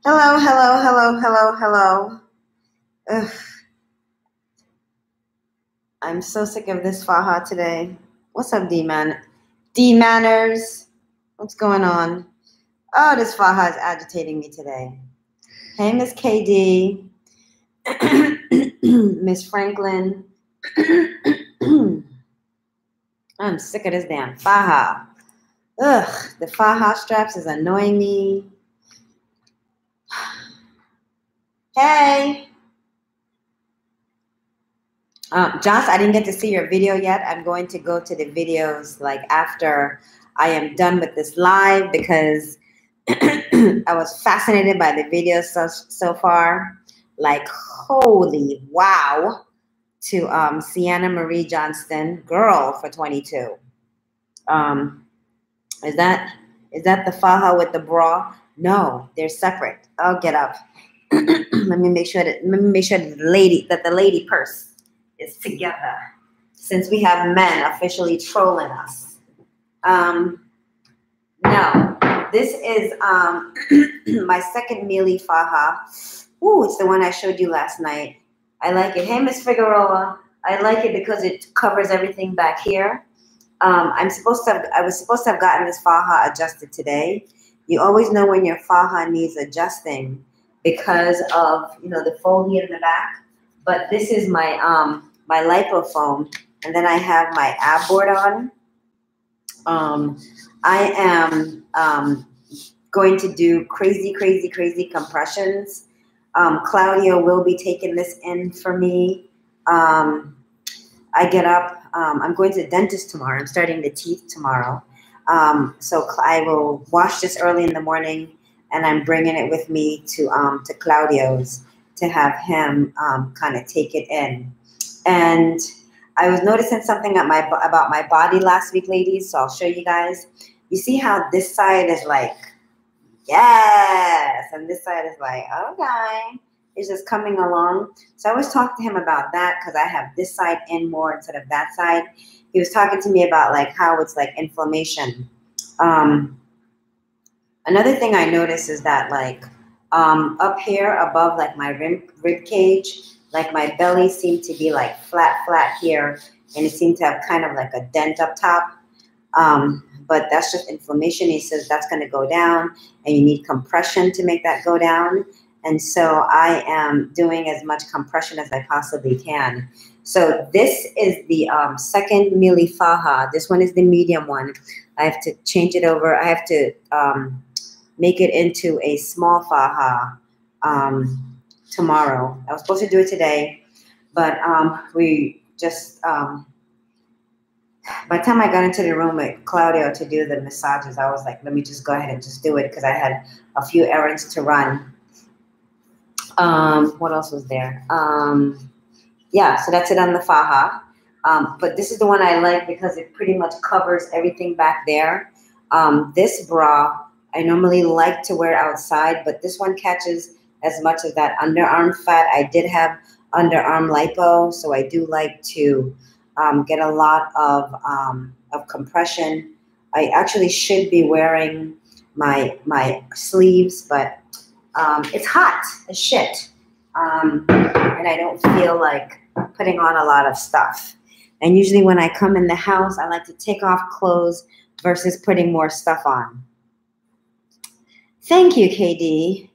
Hello, hello, hello, hello, hello. Ugh, I'm so sick of this Faha today. What's up, D-Man? D-Manners? What's going on? Oh, this Faha is agitating me today. Hey, Miss KD. Miss Franklin. I'm sick of this damn Faha. Ugh, the Faha straps is annoying me. Hey. Josh, I didn't get to see your video yet. I'm going to go to the videos like after I am done with this live because I was fascinated by the videos so far. Like, holy wow. To Sienna Marie Johnston, girl for 22. Is that the Faha with the bra? No, they're separate. I'll get up. Let me make sure that the lady purse is together, since we have men officially trolling us. No, this is my second Mealy Faha. Ooh, it's the one I showed you last night. I like it. Hey, Miss Figueroa. I like it because it covers everything back here. I was supposed to have gotten this Faha adjusted today. You always know when your Faha needs adjusting because of the fold here in the back. But this is my my lipo foam, and then I have my ab board on. I am going to do crazy compressions. Claudio will be taking this in for me. I get up. I'm going to the dentist tomorrow. I'm starting the teeth tomorrow. So I will wash this early in the morning, and I'm bringing it with me to Claudio's to have him kind of take it in. And I was noticing something about my body last week, ladies, so I'll show you guys. You see how this side is like, yes, and this side is like, okay. It's just coming along. So I always talk to him about that because I have this side in more instead of that side. He was talking to me about like how it's like inflammation. Another thing I noticed is that like up here above like my rib cage, like my belly seemed to be like flat here, and it seemed to have kind of like a dent up top. But that's just inflammation. He says that's going to go down, and you need compression to make that go down. And so I am doing as much compression as I possibly can. So this is the second Mealy Faha. This one is the medium one. I have to change it over. I have to make it into a small Faha tomorrow. I was supposed to do it today, but we just, by the time I got into the room with Claudio to do the massages, I was like, let me just go ahead and just do it because I had a few errands to run. What else was there? Yeah, so that's it on the Faha. But this is the one I like because it pretty much covers everything back there. This bra, I normally like to wear outside, but this one catches as much of that underarm fat. I did have underarm lipo, so I do like to get a lot of compression. I actually should be wearing my sleeves, but it's hot as shit, and I don't feel like putting on a lot of stuff. And usually when I come in the house, I like to take off clothes versus putting more stuff on. Thank you, KD.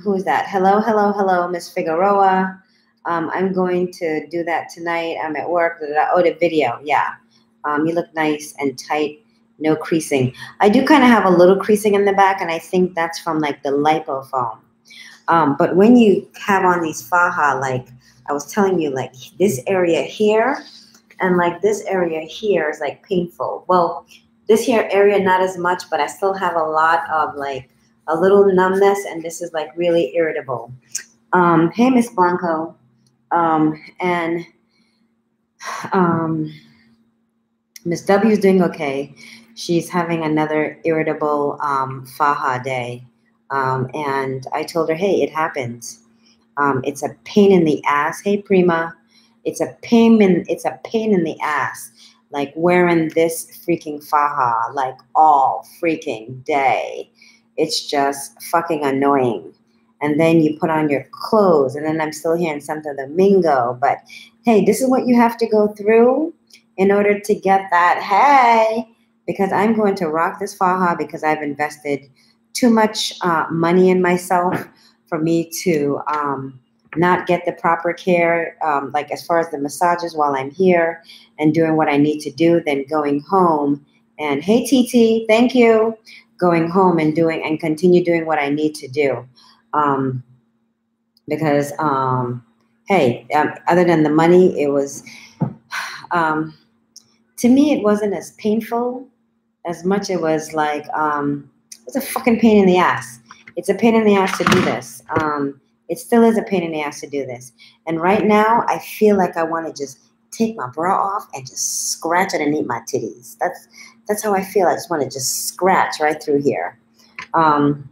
Who is that? Hello, Miss Figueroa. I'm going to do that tonight. I'm at work. Oh, the video. Yeah. You look nice and tight. No creasing. I do kind of have a little creasing in the back, and I think that's from like the lipo foam. But when you have on these Faha, like I was telling you, like this area here and like this area here is like painful. Well, this here area not as much, but I still have a lot of like a little numbness, and this is like really irritable. Hey, Miss Blanco. And Miss W is doing okay. She's having another irritable Faha day. And I told her, hey, it happens. It's a pain in the ass. Hey, Prima. It's a pain in the ass. Like wearing this freaking Faha like all freaking day. It's just fucking annoying. And then you put on your clothes, and then I'm still here in Santo Domingo. But hey, this is what you have to go through in order to get that. Hey, because I'm going to rock this faja because I've invested too much money in myself for me to not get the proper care, like as far as the massages while I'm here and doing what I need to do, then going home and hey TT, thank you, going home and doing and continue doing what I need to do. Because hey, other than the money, it was to me it wasn't as painful as much. It was like it's a fucking pain in the ass. It's a pain in the ass to do this. It still is a pain in the ass to do this. And right now, I feel like I want to just take my bra off and just scratch underneath my titties. That's how I feel. I just want to just scratch right through here. And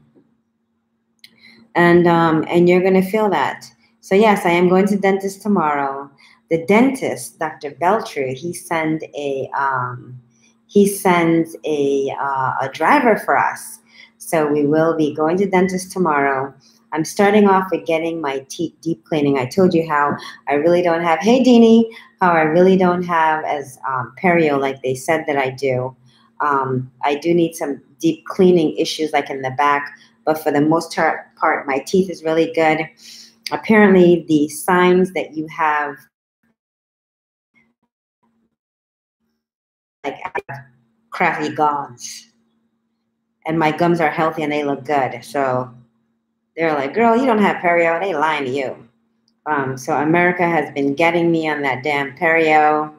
you're going to feel that. So yes, I am going to the dentist tomorrow. The dentist, Dr. Beltry, he sends a driver for us. So we will be going to the dentist tomorrow. I'm starting off with getting my teeth deep cleaning. I told you how I really don't have, hey Deanie, how I really don't have as perio like they said that I do. I do need some deep cleaning issues like in the back, but for the most part, my teeth is really good. Apparently the signs that you have like crappy gums, and my gums are healthy and they look good. So they're like, girl, you don't have perio. They lying to you. So America has been getting me on that damn perio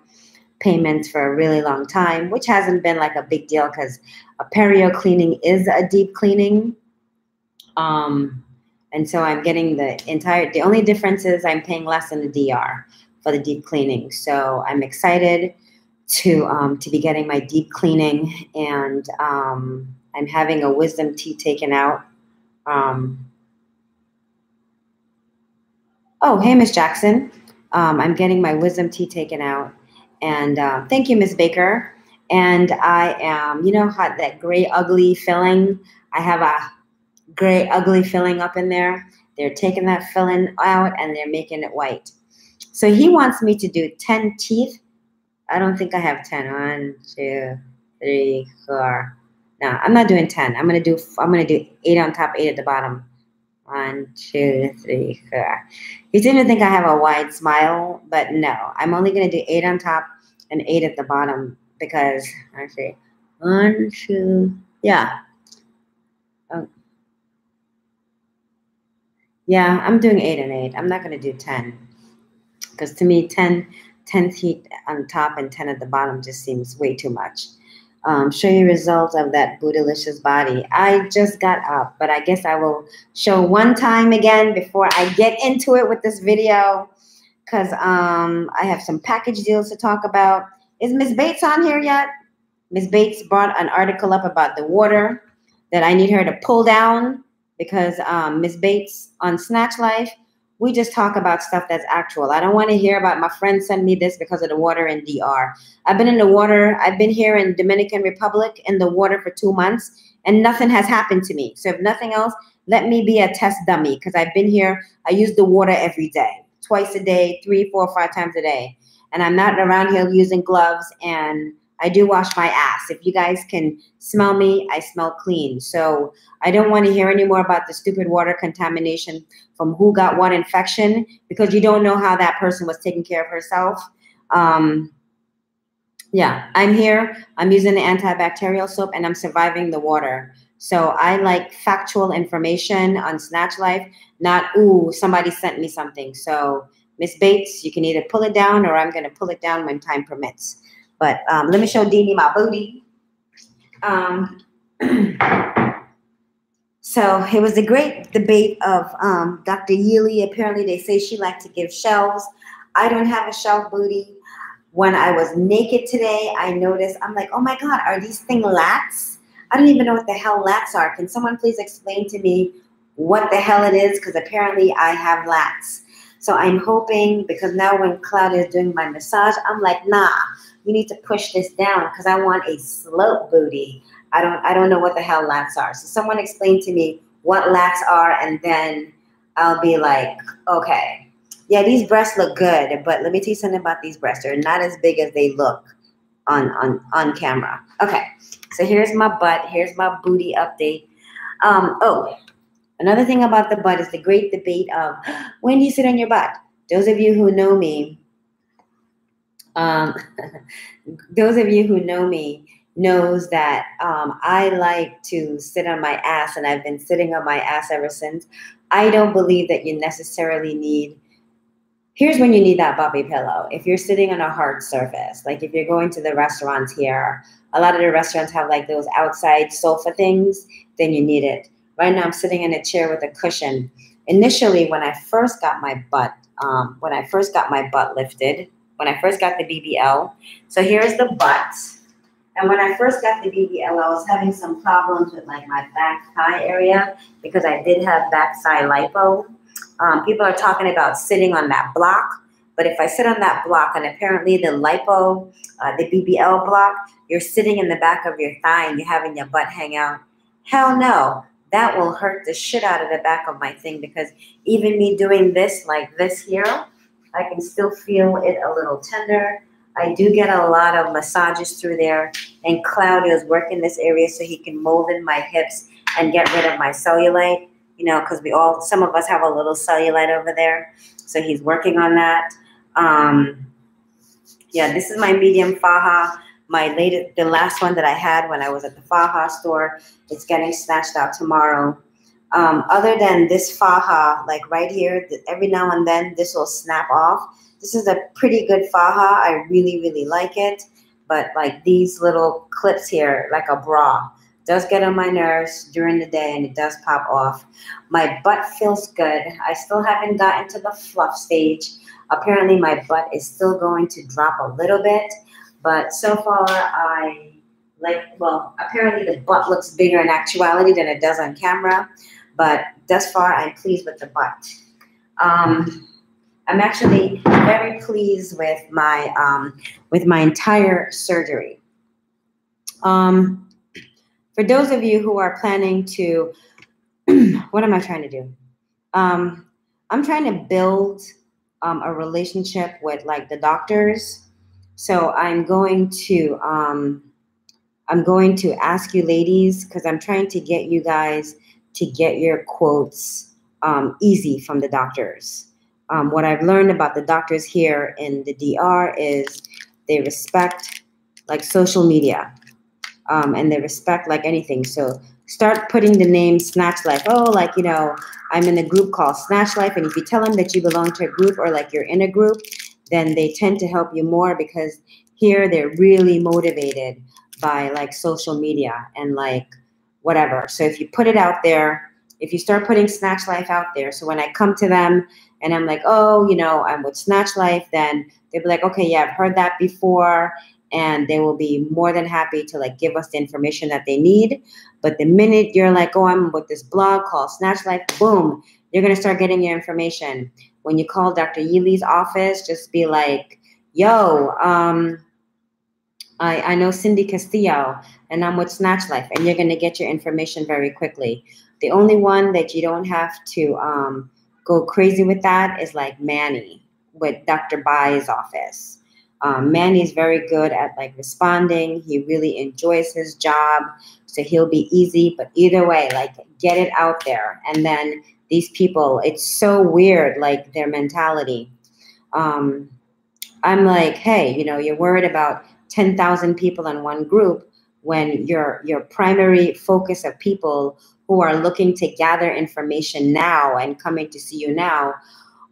payments for a really long time, which hasn't been like a big deal because a perio cleaning is a deep cleaning. And so I'm getting the only difference is I'm paying less than the DR for the deep cleaning. So I'm excited to be getting my deep cleaning, and I'm having a wisdom teeth taken out. Oh, hey, Miss Jackson. I'm getting my wisdom teeth taken out. And thank you, Miss Baker. And I am, you know how that gray, ugly filling? I have a gray, ugly filling up in there. They're taking that filling out and they're making it white. So he wants me to do 10 teeth. I don't think I have 10. 1, 2, 3, 4. No, I'm not doing 10. I'm gonna do 8 on top, 8 at the bottom. 1, 2, 3, 4. You didn't think I have a wide smile, but no, I'm only gonna do 8 on top and 8 at the bottom because I say 1, 2, yeah. Yeah, I'm doing 8 and 8. I'm not gonna do 10 because to me 10 teeth on top and 10 at the bottom just seems way too much. Show you results of that bootylicious body. I just got up, but I guess I will show one time again before I get into it with this video because I have some package deals to talk about. Is Miss Bates on here yet? Miss Bates brought an article up about the water that I need her to pull down because Miss Bates on Snatch Life, we just talk about stuff that's actual. I don't want to hear about my friend sent me this because of the water in DR. I've been in the water. I've been here in Dominican Republic in the water for 2 months and nothing has happened to me. So if nothing else, let me be a test dummy because I've been here. I use the water every day, twice a day, 3, 4, 5 times a day. And I'm not around here using gloves, and I do wash my ass. If you guys can smell me, I smell clean. So I don't want to hear any more about the stupid water contamination from who got what infection because you don't know how that person was taking care of herself. Yeah, I'm here. I'm using the antibacterial soap and I'm surviving the water. So I like factual information on Snatch Life, not, ooh, somebody sent me something. So Miss Bates, you can either pull it down or I'm going to pull it down when time permits. But let me show Deanie my booty. So it was a great debate of Dr. Yealy. Apparently they say she liked to give shelves. I don't have a shelf booty. When I was naked today, I noticed, I'm like, oh my God, are these things lats? I don't even know what the hell lats are. Can someone please explain to me what the hell it is? Because apparently I have lats. So I'm hoping, because now when Claudia is doing my massage, I'm like, nah, you need to push this down because I want a slope booty. I don't know what the hell lats are. So someone explain to me what lats are, and then I'll be like, okay, yeah, these breasts look good, but let me tell you something about these breasts. They're not as big as they look on camera. Okay, so here's my butt. Here's my booty update. Oh, another thing about the butt is the great debate of when do you sit on your butt? Those of you who know me, um, those of you who know me knows that I like to sit on my ass, and I've been sitting on my ass ever since. I don't believe that you necessarily need. Here's when you need that bobby pillow. If you're sitting on a hard surface, like if you're going to the restaurants here, a lot of the restaurants have like those outside sofa things, then you need it. Right now I'm sitting in a chair with a cushion. Initially, when I first got my butt lifted, when I first got the BBL, so here's the butt. And when I first got the BBL, I was having some problems with like my back thigh area because I did have back thigh lipo. People are talking about sitting on that block, but if I sit on that block, and apparently the lipo, the BBL block, you're sitting in the back of your thigh and you're having your butt hang out. Hell no, that will hurt the shit out of the back of my thing, because even me doing this like this here, I can still feel it a little tender. I do get a lot of massages through there, and Claudio's working this area so he can mold in my hips and get rid of my cellulite. You know, because some of us have a little cellulite over there. So he's working on that. Yeah, this is my medium faja. The last one that I had when I was at the faja store. It's getting snatched out tomorrow. Other than this faja, like right here, every now and then this will snap off. This is a pretty good faja. I really, really like it. But like these little clips here, like a bra, does get on my nerves during the day, and it does pop off. My butt feels good. I still haven't gotten to the fluff stage. Apparently my butt is still going to drop a little bit, but so far apparently the butt looks bigger in actuality than it does on camera, but thus far I'm pleased with the butt. I'm actually very pleased with my entire surgery. For those of you who are planning to, what am I trying to do? I'm trying to build a relationship with like the doctors. So I'm going to ask you ladies, because I'm trying to get you guys to get your quotes easy from the doctors. What I've learned about the doctors here in the DR is they respect like social media. And they respect like anything. So start putting the name Snatch Life. Oh, like, you know, I'm in a group called Snatch Life. And if you tell them that you belong to a group or like you're in a group, then they tend to help you more, because here they're really motivated by like social media and like whatever. So if you put it out there, if you start putting Snatch Life out there, so when I come to them and I'm like, oh, you know, I'm with Snatch Life, then they'll be like, okay, yeah, I've heard that before. And they will be more than happy to like give us the information that they need. But the minute you're like, oh, I'm with this blog called Snatch Life, boom, you're going to start getting your information. When you call Dr. Yeely's office, just be like, yo, I know Cindy Castillo and I'm with Snatch Life, and you're going to get your information very quickly. The only one that you don't have to go crazy with that is like Manny with Dr. Bai's office. Manny's very good at like responding. He really enjoys his job, so he'll be easy. But either way, like get it out there. And then these people, it's so weird, like their mentality. I'm like, hey, you know, you're worried about 10,000 people in one group when your primary focus of people who are looking to gather information now and coming to see you now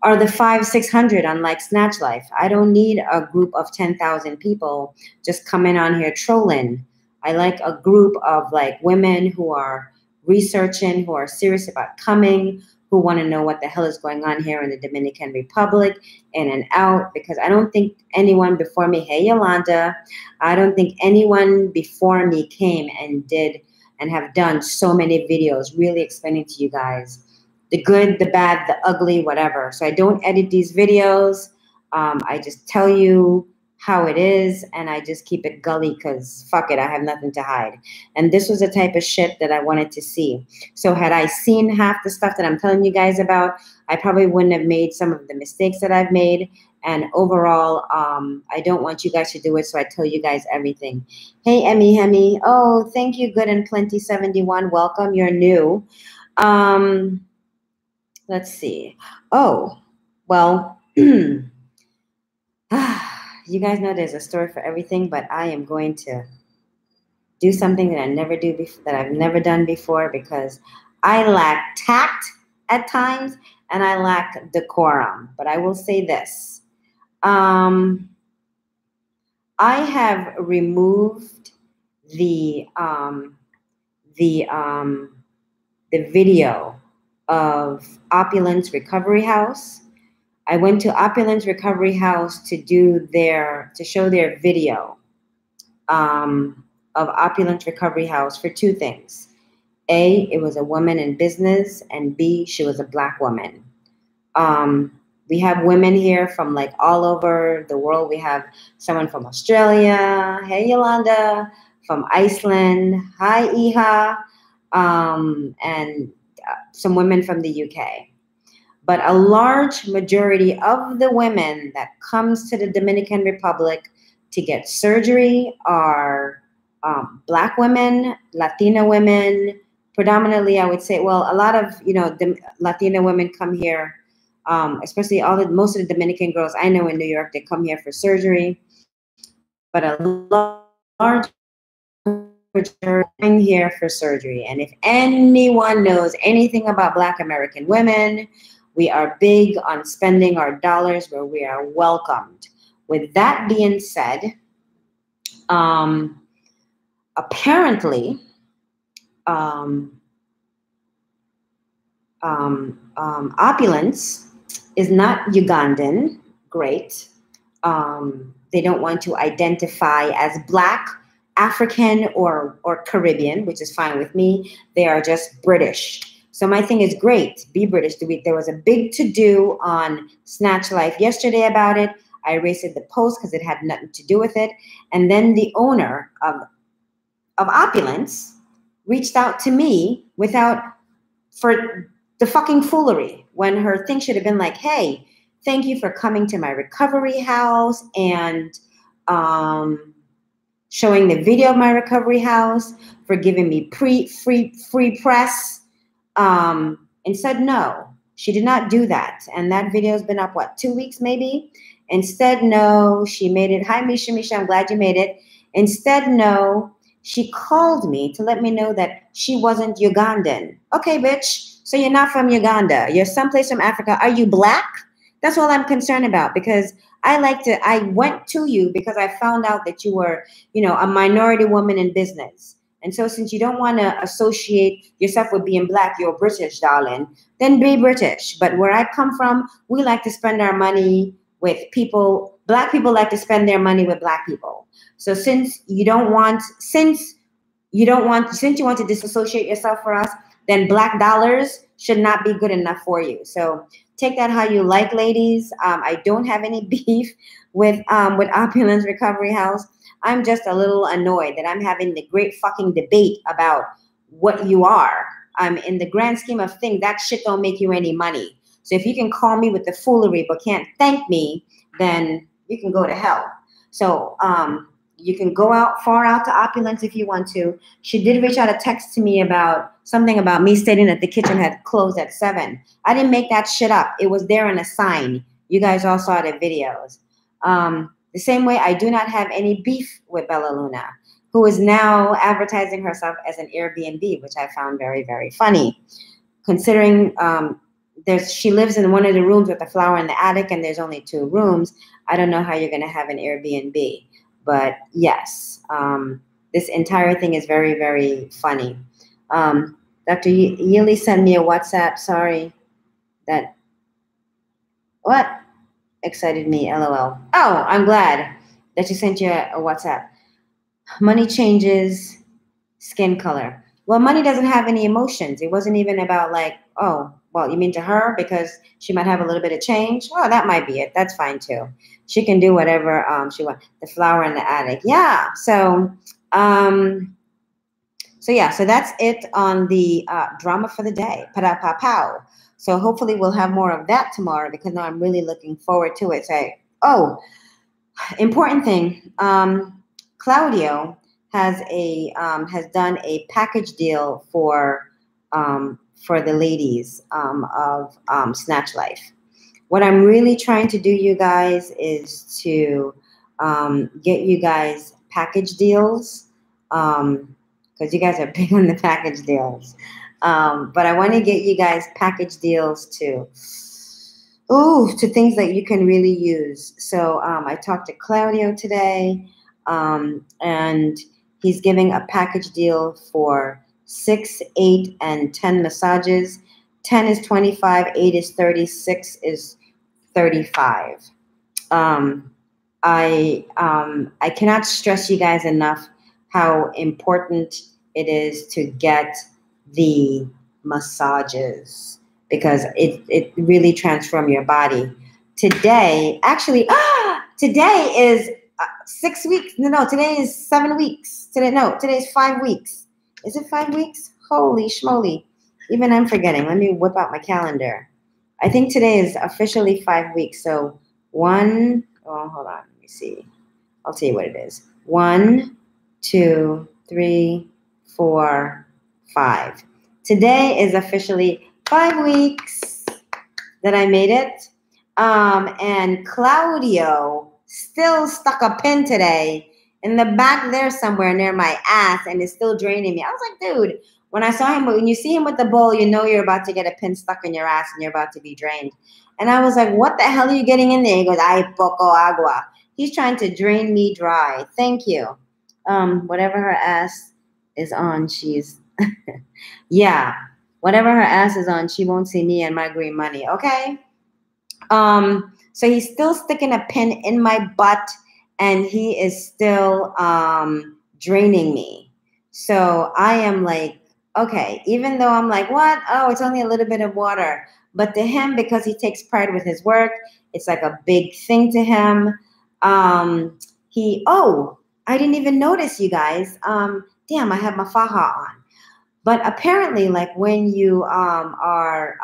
are the 500-600 on like Snatch Life. I don't need a group of 10,000 people just coming on here trolling. I like a group of like women who are researching, who are serious about coming, who want to know what the hell is going on here in the Dominican Republic, in and out, because I don't think anyone before me, hey Yolanda, I don't think anyone before me came and did and have done so many videos really explaining to you guys the good, the bad, the ugly, whatever. So I don't edit these videos. I just tell you how it is, and I just keep it gully because fuck it, I have nothing to hide. And this was the type of shit that I wanted to see. So had I seen half the stuff that I'm telling you guys about, I probably wouldn't have made some of the mistakes that I've made. And overall, I don't want you guys to do it, so I tell you guys everything. Hey, Emmy Hemi. Oh, thank you, Good and Plenty 71. Welcome, you're new. Let's see. Oh, well, you guys know there's a story for everything, but I am going to do something that I've never done before, because I lack tact at times and I lack decorum. But I will say this. I have removed the video of Opulence Recovery House. I went to Opulence Recovery House to show their video of Opulence Recovery House for two things. A, it was a woman in business, and B, she was a Black woman. We have women here from like all over the world. We have someone from Australia, hey Yolanda, from Iceland, hi Iha, and some women from the UK. But a large majority of the women that comes to the Dominican Republic to get surgery are Black women, Latina women, predominantly I would say, well, a lot of, Latina women come here, especially most of the Dominican girls I know in New York, they come here for surgery. But a large majority here for surgery. And if anyone knows anything about Black American women, we are big on spending our dollars where we are welcomed. With that being said, apparently, Opulence is not Ugandan. Great. They don't want to identify as Black, African, or Caribbean, which is fine with me. They are just British. So my thing is great. Be British. There was a big to-do on Snatch Life yesterday about it. I erased the post because it had nothing to do with it. And then the owner of Opulence reached out to me for the fucking foolery, when her thing should have been like, hey, thank you for coming to my recovery house and showing the video of my recovery house, for giving me free press. Instead, no, she did not do that. And that video has been up, 2 weeks maybe? Instead, no, she made it. Hi, Misha, I'm glad you made it. Instead, no, she called me to let me know that she wasn't Ugandan. Okay, bitch, so you're not from Uganda. You're someplace from Africa. Are you Black? That's all I'm concerned about, because I went to you because I found out that you were, a minority woman in business. And so since you don't want to associate yourself with being Black, you're British, darling, then be British. But where I come from, we like to spend our money with people. Black people like to spend their money with Black people. So since you want to disassociate yourself for us, then Black dollars should not be good enough for you. So take that how you like, ladies. I don't have any beef with Opulence Recovery House. I'm just a little annoyed that I'm having the great fucking debate about what you are. In the grand scheme of things, that shit don't make you any money. So if you can call me with the foolery but can't thank me, then you can go to hell. So you can go far out to Opulence if you want to. She did reach out a text to me about something about me stating that the kitchen had closed at 7. I didn't make that shit up. It was there in a sign. You guys all saw the videos. The same way, I do not have any beef with Bella Luna, who is now advertising herself as an Airbnb, which I found very, very funny, considering she lives in one of the rooms with a flower in the attic, and there's only 2 rooms. I don't know how you're going to have an Airbnb. But yes, this entire thing is very, very funny. Dr. Yili sent me a WhatsApp. Sorry. What excited me? LOL. Oh, I'm glad that she sent you a WhatsApp. Money changes skin color. Well, money doesn't have any emotions. It wasn't even about like, oh, Well, you mean to her because she might have a little bit of change? Oh, that might be it. That's fine too. She can do whatever she wants. The flower in the attic. Yeah. So, so that's it on the drama for the day. Pa-da-pa-pow. So hopefully we'll have more of that tomorrow because now I'm really looking forward to it. Say, oh, important thing. Claudio has done a package deal for the ladies of Snatch Life. What I'm really trying to do, you guys, is to get you guys package deals because you guys are big on the package deals. But I want to get you guys package deals to things that you can really use. So I talked to Claudio today, and he's giving a package deal for 6, 8, and 10 massages. 10 is 25, 8 is 30, 6 is 35. I cannot stress you guys enough how important it is to get the massages because it really transforms your body. Today is 6 weeks. No, today is 7 weeks. Today's 5 weeks. Is it 5 weeks? Holy schmoly. Even I'm forgetting. Let me whip out my calendar. I think today is officially 5 weeks. So hold on. Let me see. I'll tell you what it is. 1, 2, 3, 4, 5. Today is officially 5 weeks that I made it. And Claudio still stuck a pin today in the back there somewhere near my ass and is still draining me. I was like, dude, when you see him with the bowl, you know you're about to get a pin stuck in your ass and you're about to be drained. And I was like, what the hell are you getting in there? He goes, ay, poco agua. He's trying to drain me dry. Thank you. Whatever her ass is on, she's, yeah, whatever her ass is on, she won't see me and my green money, okay? So he's still sticking a pin in my butt and he is still draining me. So I am like, okay, even though I'm like, what? Oh, it's only a little bit of water. But to him, because he takes pride with his work, it's like a big thing to him. I didn't even notice, you guys. Damn, I have my faja on. But apparently, like when you are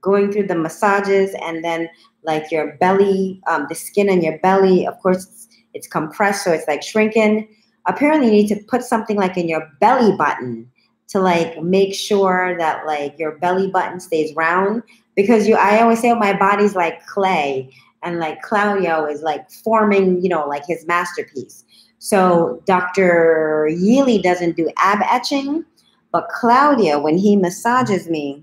going through the massages and then like your belly, the skin on your belly, of course, it's compressed, so it's like shrinking. Apparently, you need to put something like in your belly button to like make sure that like your belly button stays round because I always say, oh, my body's like clay. And like Claudio is like forming, like his masterpiece. So Dr. Yealy doesn't do ab etching, but Claudio, when he massages me,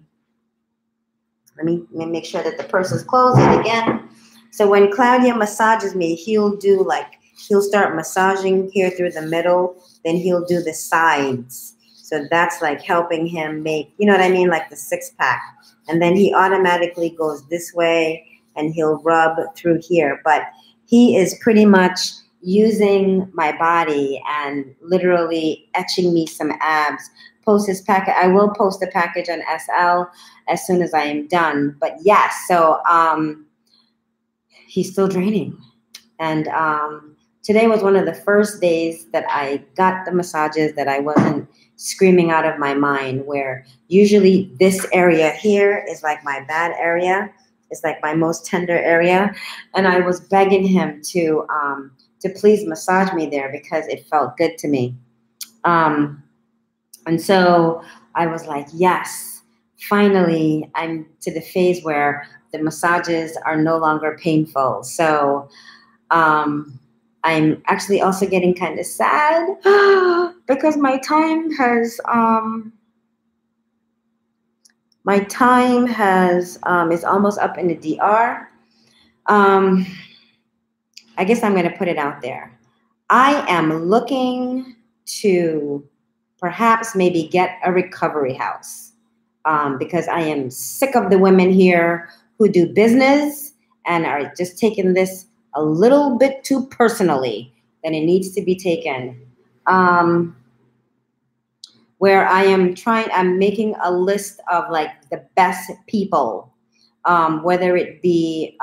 let me make sure that the purse is closed again. So when Claudio massages me, he'll start massaging here through the middle, then he'll do the sides. So that's like helping him make, you know what I mean, like the 6-pack. And then he automatically goes this way and he'll rub through here. But he is pretty much using my body and literally etching me some abs. Post his packet. I will post the package on SL as soon as I am done. But yes, so he's still draining. And today was one of the first days that I got the massages that I wasn't screaming out of my mind, where usually this area here is like my bad area. It's like my most tender area. And I was begging him to please massage me there because it felt good to me. And so I was like, yes, finally, I'm to the phase where the massages are no longer painful. So I'm actually also getting kind of sad because my time is almost up in the DR. I guess I'm going to put it out there. I am looking to perhaps maybe get a recovery house because I am sick of the women here who do business and are just taking this a little bit too personally than it needs to be taken. where I'm making a list of like the best people, whether it be,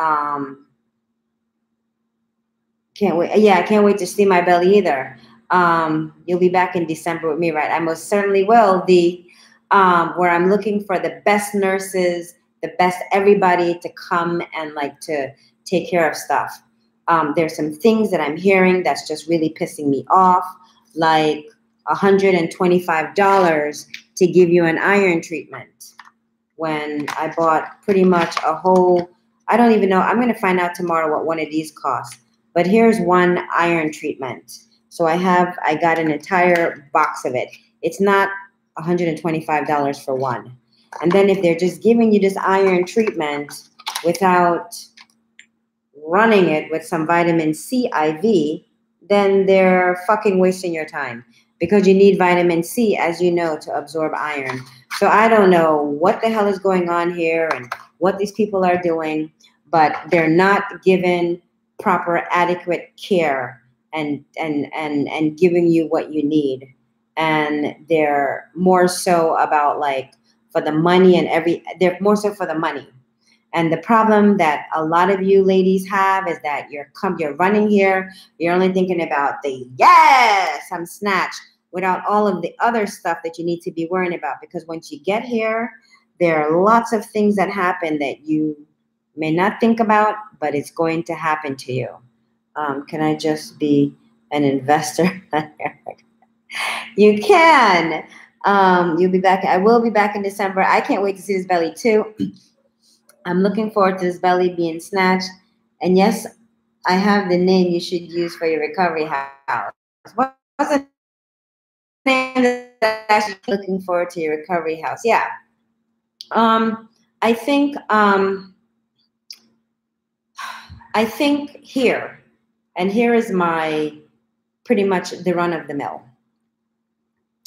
can't wait. Yeah, I can't wait to see my belly either. You'll be back in December with me, right? I most certainly will. Where I'm looking for the best nurses, the best everybody to come and like to take care of stuff. There's some things that I'm hearing that's just really pissing me off, like $125 to give you an iron treatment. When I bought pretty much a whole, I don't even know. I'm going to find out tomorrow what one of these costs. But here's one iron treatment. So I got an entire box of it. It's not $125 for one. And then if they're just giving you this iron treatment without running it with some vitamin C IV, then they're fucking wasting your time, because you need vitamin C, as you know, to absorb iron. So I don't know what the hell is going on here and what these people are doing, but they're not given proper, adequate care and giving you what you need. And they're more so about like for the money they're more so for the money. And the problem that a lot of you ladies have is that you're running here, you're only thinking about yes, I'm snatched, without all of the other stuff that you need to be worrying about. Because once you get here, there are lots of things that happen that you may not think about, but it's going to happen to you. Can I just be an investor? You can. You'll be back. I will be back in December. I can't wait to see this belly too. I'm looking forward to this belly being snatched. And yes, I have the name you should use for your recovery house. What's the name that I should be looking forward to your recovery house? Yeah. I think here, and here is my pretty much the run of the mill.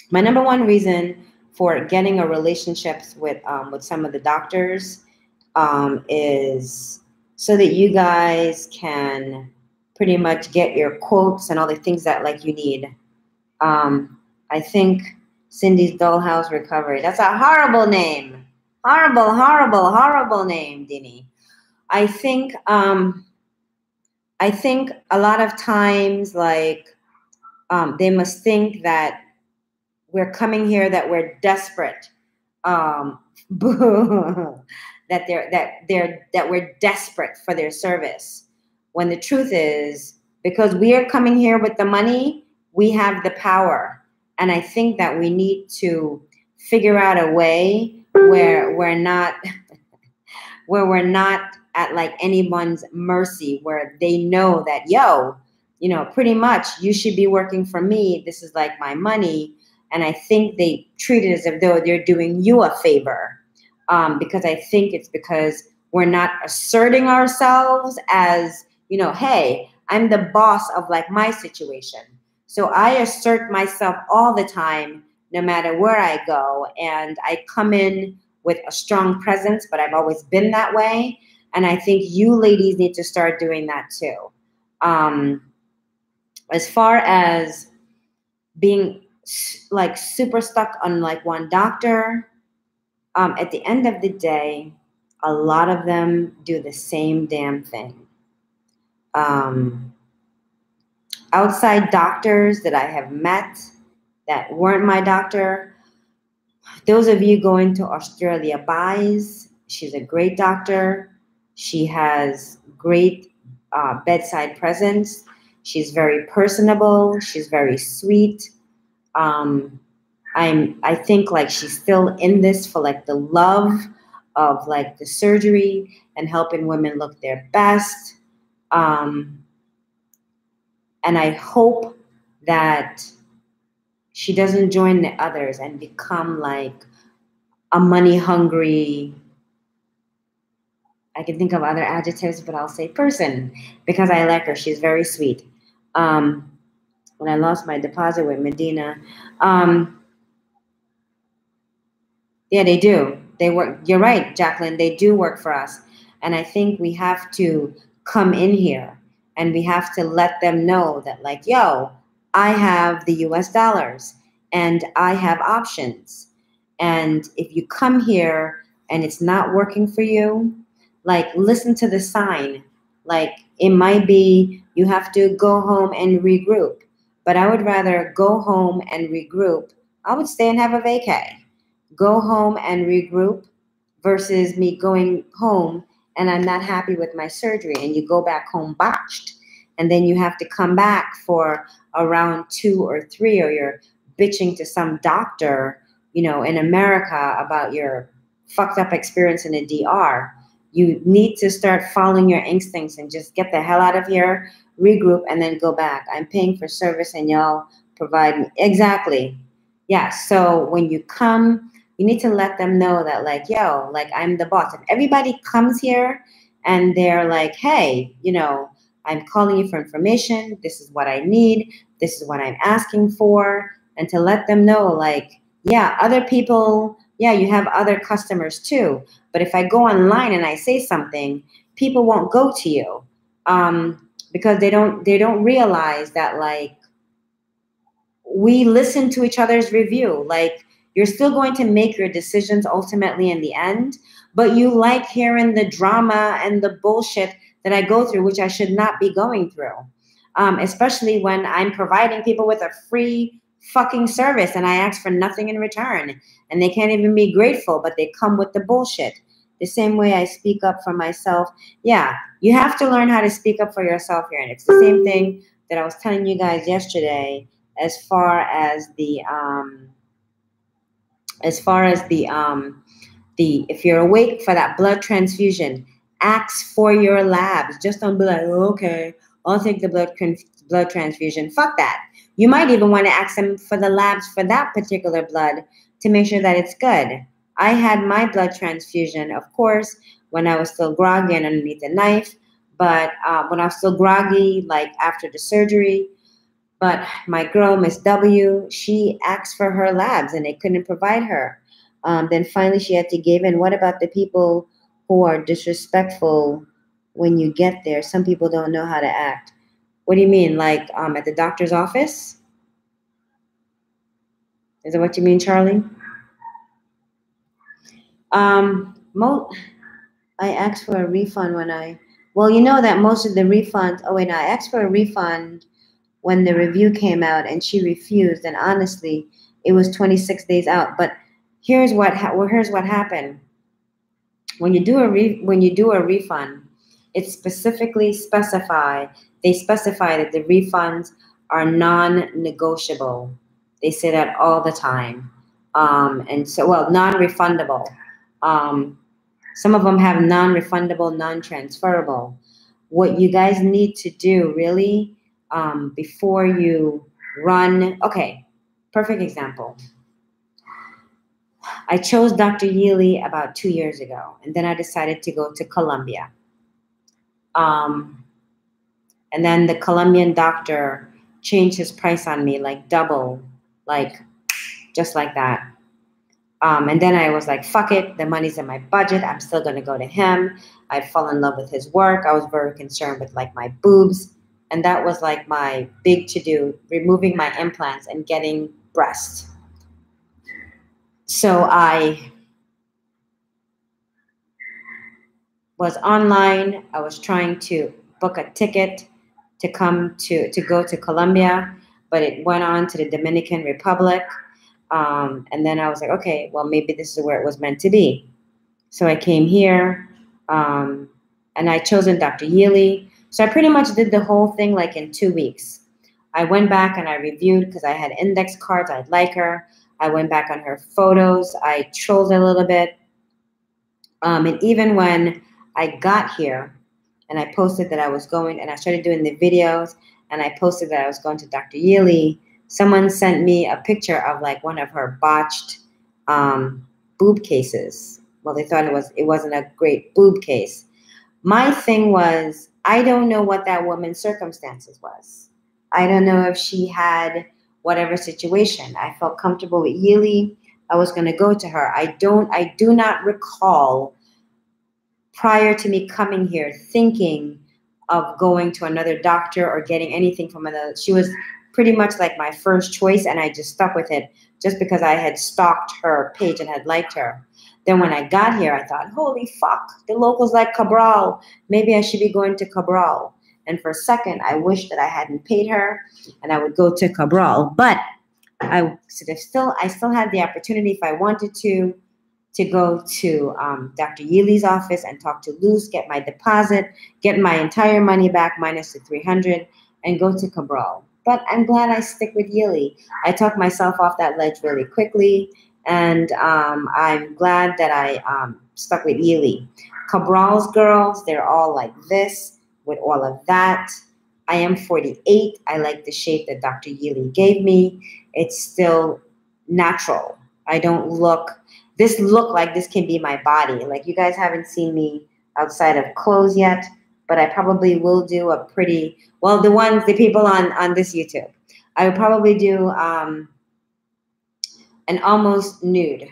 My number one reason for getting a relationship with some of the doctors is so that you guys can pretty much get your quotes and all the things that like you need. I think Cindy's Dollhouse Recovery. That's a horrible name. Horrible, horrible, horrible name, Dini. I think a lot of times, like, they must think that we're coming here, that we're desperate, that we're desperate for their service. When the truth is, because we are coming here with the money, we have the power. And I think that we need to figure out a way where we're not at like anyone's mercy, where they know that, pretty much you should be working for me. This is like my money. And I think they treat it as if though they're doing you a favor, because I think it's because we're not asserting ourselves as, hey, I'm the boss of like my situation. So I assert myself all the time, no matter where I go. And I come in with a strong presence, but I've always been that way. And I think you ladies need to start doing that too. As far as being like super stuck on like one doctor, at the end of the day, a lot of them do the same damn thing. Outside doctors that I have met that weren't my doctor, those of you going to Australia Buys, she's a great doctor. She has great bedside presence. She's very personable. She's very sweet. I think like she's still in this for like the love of like the surgery and helping women look their best. And I hope that she doesn't join the others and become like a money hungry, I can think of other adjectives, but I'll say person, because I like her. She's very sweet. When I lost my deposit with Medina, yeah, they do. They work. You're right, Jacqueline. They do work for us. And I think we have to come in here and we have to let them know that like, I have the US dollars. and I have options. And if you come here and it's not working for you, like listen to the sign. Like it might be you have to go home and regroup. But I would rather go home and regroup. I would stay and have a vacay. Go home and regroup versus me going home and I'm not happy with my surgery and you go back home botched. And then you have to come back for a round 2 or 3, or you're bitching to some doctor, in America about your fucked up experience in a DR. You need to start following your instincts and just get the hell out of here, regroup, and then go back. I'm paying for service and y'all provide me. Exactly. Yeah. So when you come, you need to let them know that, like, yo, like, I'm the boss. If everybody comes here and they're like, hey, I'm calling you for information. This is what I need. This is what I'm asking for. And to let them know, like, yeah, other people, yeah, you have other customers too. But if I go online and I say something, people won't go to you, because they don't realize that, like, we listen to each other's review. Like, you're still going to make your decisions ultimately in the end, but you like hearing the drama and the bullshit that I go through, which I should not be going through. Especially when I'm providing people with a free fucking service and I ask for nothing in return and they can't even be grateful, but they come with the bullshit. The same way I speak up for myself. Yeah, you have to learn how to speak up for yourself here. And it's the same thing that I was telling you guys yesterday, as far as the if you're awake for that blood transfusion, ask for your labs. Just don't be like, oh, okay, I'll take the blood transfusion. Fuck that. You might even want to ask them for the labs for that particular blood to make sure that it's good. I had my blood transfusion, of course, when I was still groggy and underneath the knife, but when I was still groggy, like after the surgery. But my girl, Miss W, she asked for her labs and they couldn't provide her. Then finally she had to give in. What about the people who are disrespectful when you get there? Some people don't know how to act. What do you mean? Like at the doctor's office? Is that what you mean, Charlie? I asked for a refund well, you know that most of the refunds, I asked for a refund when the review came out and she refused. And honestly, it was 26 days out. But here's what happened. When you do a refund, it specifically they specify that the refunds are non-negotiable. They say that all the time. And so, non-refundable. Some of them have non-refundable, non-transferable. What you guys need to do really, before you run, okay, perfect example. I chose Dr. Yealy about 2 years ago, and then I decided to go to Colombia. And then the Colombian doctor changed his price on me, like double, like just like that. And then I was like, fuck it, the money's in my budget. I'm still going to go to him. I fell in love with his work. I was very concerned with like my boobs. And that was like my big to-do, removing my implants and getting breasts. So I was online. I was trying to book a ticket to go to Colombia, but it went on to the Dominican Republic. And then I was like, okay, well, maybe this is where it was meant to be. So I came here, and I chosen Dr. Yealy. So I pretty much did the whole thing like in 2 weeks. I went back and I reviewed because I had index cards. I'd like her. I went back on her photos. I trolled a little bit. And even when I got here and I posted that I was going, and I started doing the videos, and I posted that I was going to Dr. Yealy, someone sent me a picture of like one of her botched boob cases. Well, they thought it wasn't a great boob case. My thing was, I don't know what that woman's circumstances was. I don't know if she had whatever situation. I felt comfortable with Yealy. I was going to go to her. I do not recall prior to me coming here thinking of going to another doctor or getting anything from another. She was pretty much like my first choice, and I just stuck with it just because I had stalked her page and had liked her. Then when I got here, I thought, holy fuck, the locals like Cabral. Maybe I should be going to Cabral. And for a second, I wished that I hadn't paid her and I would go to Cabral. But I still had the opportunity, if I wanted to go to Dr. Yealy's office and talk to Luce, get my deposit, get my entire money back minus the $300, and go to Cabral. But I'm glad I stick with Yealy. I talked myself off that ledge really quickly, and I'm glad that I stuck with Yealy. Cabral's girls, they're all like this with all of that. I am 48. I like the shape that Dr. Yealy gave me. It's still natural. I don't look like this can be my body. Like, you guys haven't seen me outside of clothes yet, but I probably will do a pretty, well, the people on this YouTube, I would probably do an almost nude.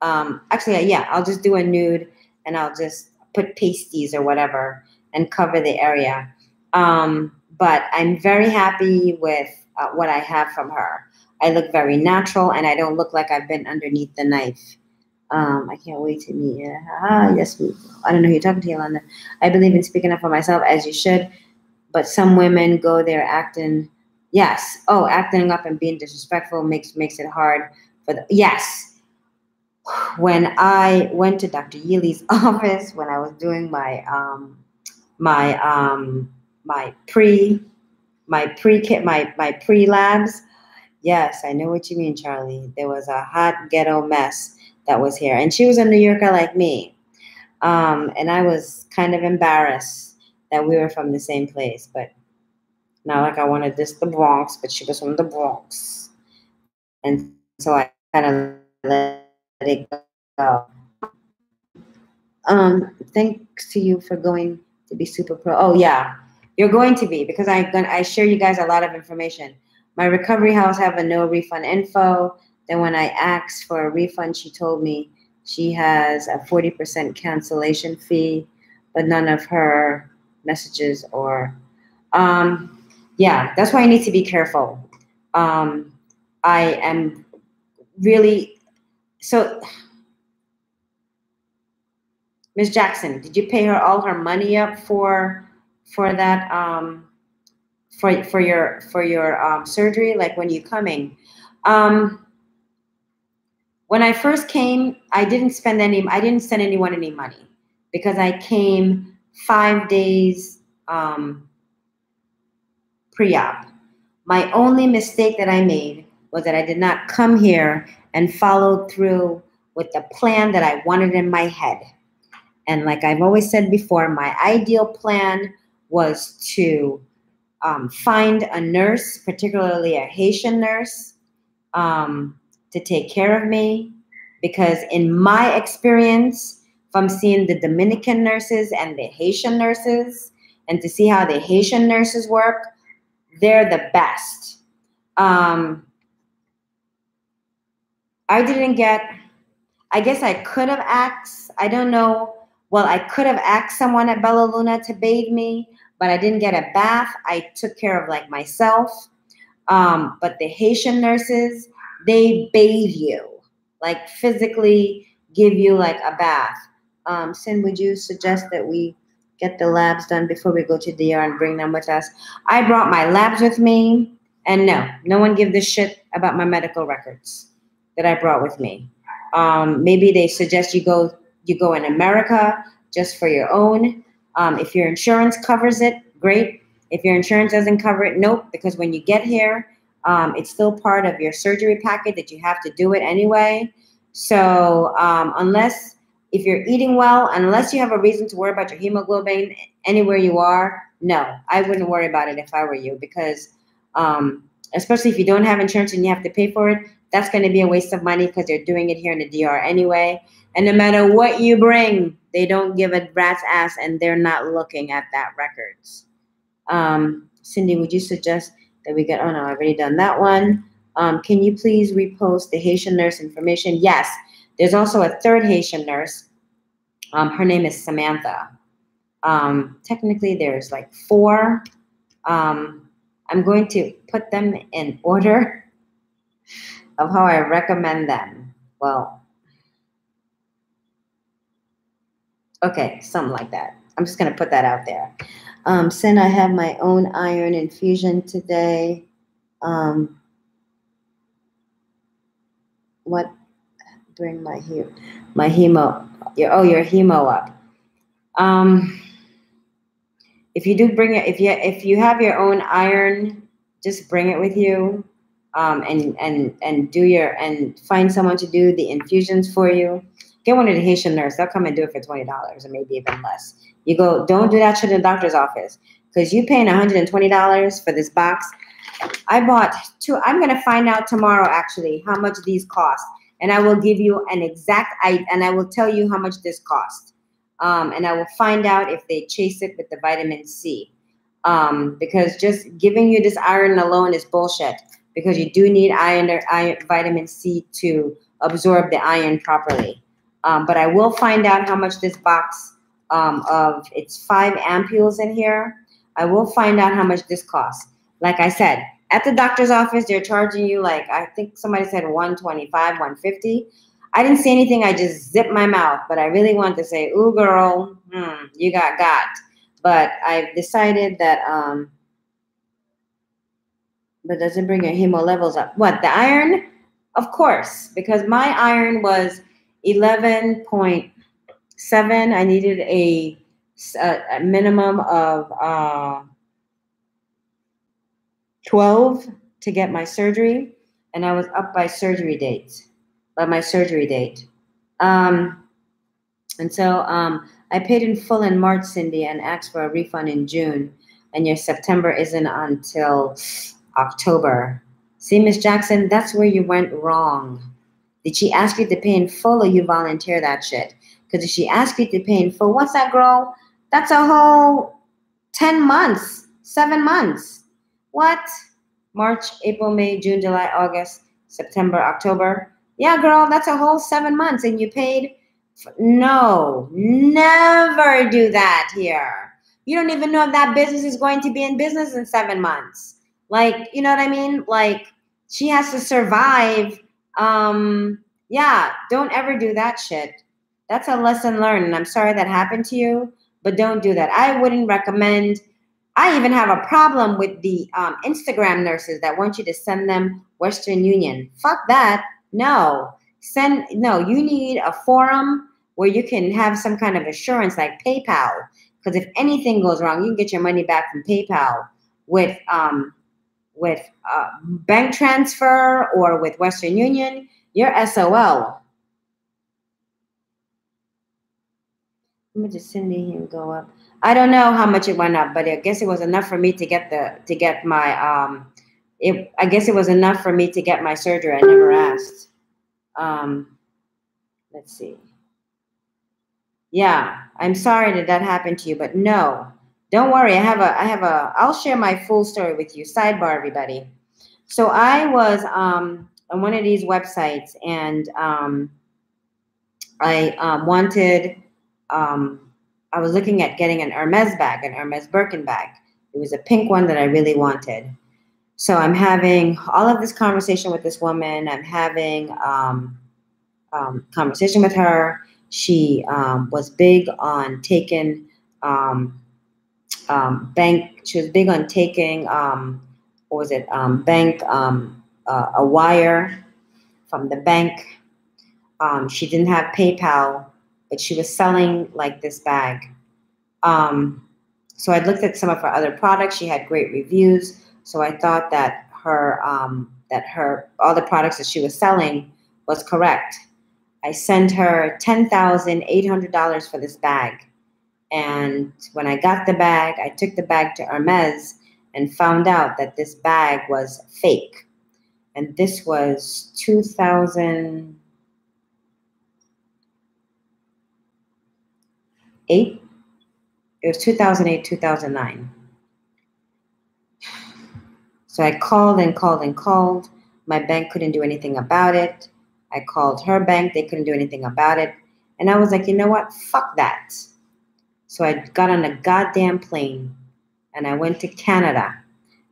Actually, yeah, I'll just do a nude and I'll just put pasties or whatever and cover the area. But I'm very happy with what I have from her. I look very natural and I don't look like I've been underneath the knife. I can't wait to meet you. Yes, I don't know who you're talking to, Yolanda. I believe in speaking up for myself, as you should. But some women go there acting, yes. Oh, acting up and being disrespectful makes it hard for the, yes. When I went to Dr. Yealy's office, when I was doing my pre-labs, yes, I know what you mean, Charlie. There was a hot ghetto mess that was here. And she was a New Yorker like me. And I was kind of embarrassed that we were from the same place. But not like I wanted diss the Bronx, but she was from the Bronx. And so I kind of let it go. Thanks to you for going to be super pro. Oh, yeah. You're going to be, because I share you guys a lot of information. My recovery house have a no refund info. Then when I asked for a refund, she told me she has a 40% cancellation fee, but none of her messages or, yeah, that's why I need to be careful. I am really, so, Ms. Jackson, did you pay her all her money up for that, for your surgery? Like, when you coming? When I first came, I didn't send anyone any money because I came 5 days pre-op. My only mistake that I made was that I did not come here and follow through with the plan that I wanted in my head. And like I've always said before, my ideal plan was to find a nurse, particularly a Haitian nurse, to take care of me, because in my experience, from seeing the Dominican nurses and the Haitian nurses, and to see how the Haitian nurses work, they're the best. I guess I could have asked, I don't know, well, I could have asked someone at Bella Luna to bathe me, but I didn't get a bath. I took care of like myself. But the Haitian nurses, they bathe you, like physically give you like a bath. Sin, would you suggest that we get the labs done before we go to DR and bring them with us? I brought my labs with me, and no one give this shit about my medical records that I brought with me. Maybe they suggest you go in America just for your own. If your insurance covers it, great. If your insurance doesn't cover it, nope, because when you get here, it's still part of your surgery packet that you have to do it anyway. So if you're eating well, unless you have a reason to worry about your hemoglobin anywhere you are, no, I wouldn't worry about it if I were you, because especially if you don't have insurance and you have to pay for it, that's going to be a waste of money because they're doing it here in the DR anyway. And no matter what you bring, they don't give a rat's ass, and they're not looking at that records. Cindy, would you suggest that we get, oh no, I've already done that one. Can you please repost the Haitian nurse information? Yes, there's also a third Haitian nurse. Her name is Samantha. Technically there's like 4. I'm going to put them in order of how I recommend them. Well, okay, something like that. I'm just going to put that out there. Sin, I have my own iron infusion today. What? Bring my hemo. Your hemo up. If you do bring it, if you have your own iron, just bring it with you, and do and find someone to do the infusions for you. Get one of the Haitian nurses. They'll come and do it for $20 or maybe even less. You go, don't do that shit in the doctor's office because you paying $120 for this box. I bought two. I'm gonna find out tomorrow actually how much these cost, and I will give you an exact. And I will tell you how much this cost. And I will find out if they chase it with the vitamin C. Because just giving you this iron alone is bullshit. Because you do need vitamin C to absorb the iron properly. But I will find out how much this box it's 5 ampules in here. I will find out how much this costs. Like I said, at the doctor's office, they're charging you like, I think somebody said 125, 150. I didn't say anything. I just zipped my mouth, but I really wanted to say, ooh, girl, you got. But I've decided that, but does it bring your hemo levels up? What, the iron? Of course, because my iron was 11.7. I needed a minimum of 12 to get my surgery, and I was up by my surgery date. And so I paid in full in March, Cindy, and asked for a refund in June. And your September isn't until October. See, Miss Jackson, that's where you went wrong. Did she ask you to pay in full or you volunteer that shit? Because if she asked you to pay in full, what's that, girl? That's a whole 10 months, 7 months. What? March, April, May, June, July, August, September, October. Yeah, girl, that's a whole 7 months, and you paid. No, never do that here. You don't even know if that business is going to be in business in 7 months. Like, you know what I mean? Like, she has to survive. Yeah, don't ever do that shit. That's a lesson learned, and I'm sorry that happened to you, but don't do that. I wouldn't recommend. I even have a problem with the Instagram nurses that want you to send them Western Union. Fuck that. No. You need a forum where you can have some kind of assurance like PayPal. Because if anything goes wrong, you can get your money back from PayPal with bank transfer or with Western Union. You're SOL. How much did Cindy and go up? I don't know how much it went up, but I guess it was enough for me to get my I guess it was enough for me to get my surgery. I never asked. Let's see. Yeah, I'm sorry that happened to you, but no, don't worry. I'll share my full story with you. Sidebar, everybody. So I was on one of these websites, and I wanted. I was looking at getting an Hermes bag, an Hermes Birkin bag. It was a pink one that I really wanted. So I'm having all of this conversation with this woman. I'm having conversation with her. She was big on taking bank. She was big on taking bank a wire from the bank. She didn't have PayPal, but she was selling like this bag. So I looked at some of her other products. She had great reviews. So I thought that all the products that she was selling was correct. I sent her $10,800 for this bag. And when I got the bag, I took the bag to Hermes and found out that this bag was fake. And this was 2008. It was 2008, 2009. So I called and called and called. My bank couldn't do anything about it. I called her bank. They couldn't do anything about it. And I was like, you know what? Fuck that. So I got on a goddamn plane and I went to Canada.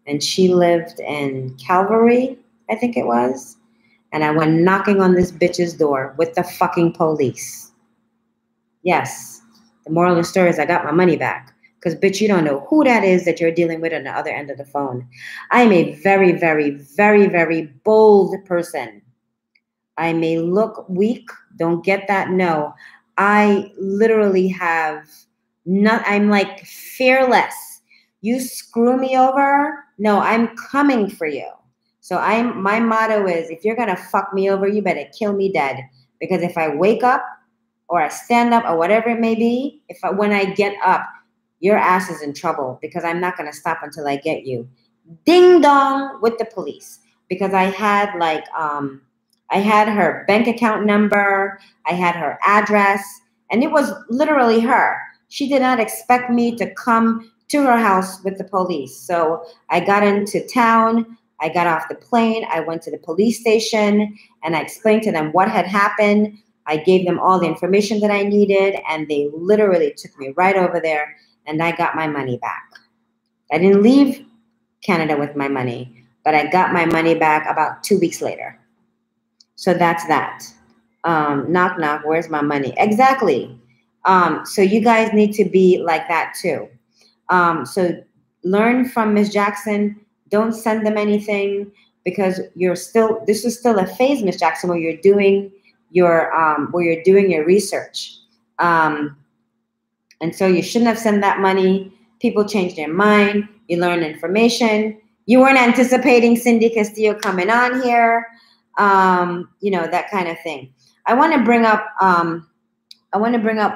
and she lived in Calvary, I think it was. And I went knocking on this bitch's door with the fucking police. Yes, the moral of the story is I got my money back. Because, bitch, you don't know who that is that you're dealing with on the other end of the phone. I am a very, very, very, very bold person. I may look weak. Don't get that. No, I literally have I'm like fearless. You screw me over. No, I'm coming for you. So my motto is, if you're going to fuck me over, you better kill me dead. Because if I wake up or I stand up or whatever it may be, when I get up, your ass is in trouble because I'm not going to stop until I get you. Ding dong with the police. Because I had I had her bank account number, I had her address, and it was literally her. She did not expect me to come to her house with the police. So I got into town, I got off the plane, I went to the police station, and I explained to them what had happened. I gave them all the information that I needed, and they literally took me right over there, and I got my money back. I didn't leave Canada with my money, but I got my money back about 2 weeks later. So that's that. Knock, knock, where's my money? Exactly. So you guys need to be like that too. So learn from Ms. Jackson. Don't send them anything because this is still a phase, Ms. Jackson, where you're doing your research. And so you shouldn't have sent that money. People change their mind. You learn information. You weren't anticipating Cindy Castillo coming on here. That kind of thing. I want to bring up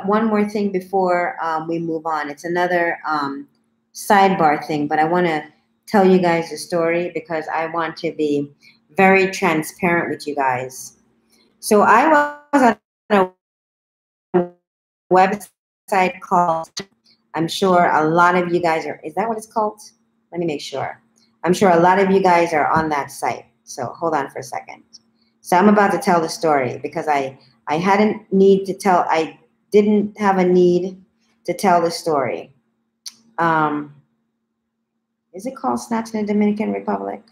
one more thing before we move on. It's another sidebar thing, but I want to tell you guys a story because I want to be very transparent with you guys. So I was on a website called, I'm sure a lot of you guys are, is that what it's called? Let me make sure. I'm sure a lot of you guys are on that site. So hold on for a second. So I'm about to tell the story because I didn't have a need to tell the story. Is it called Snatched in the Dominican Republic?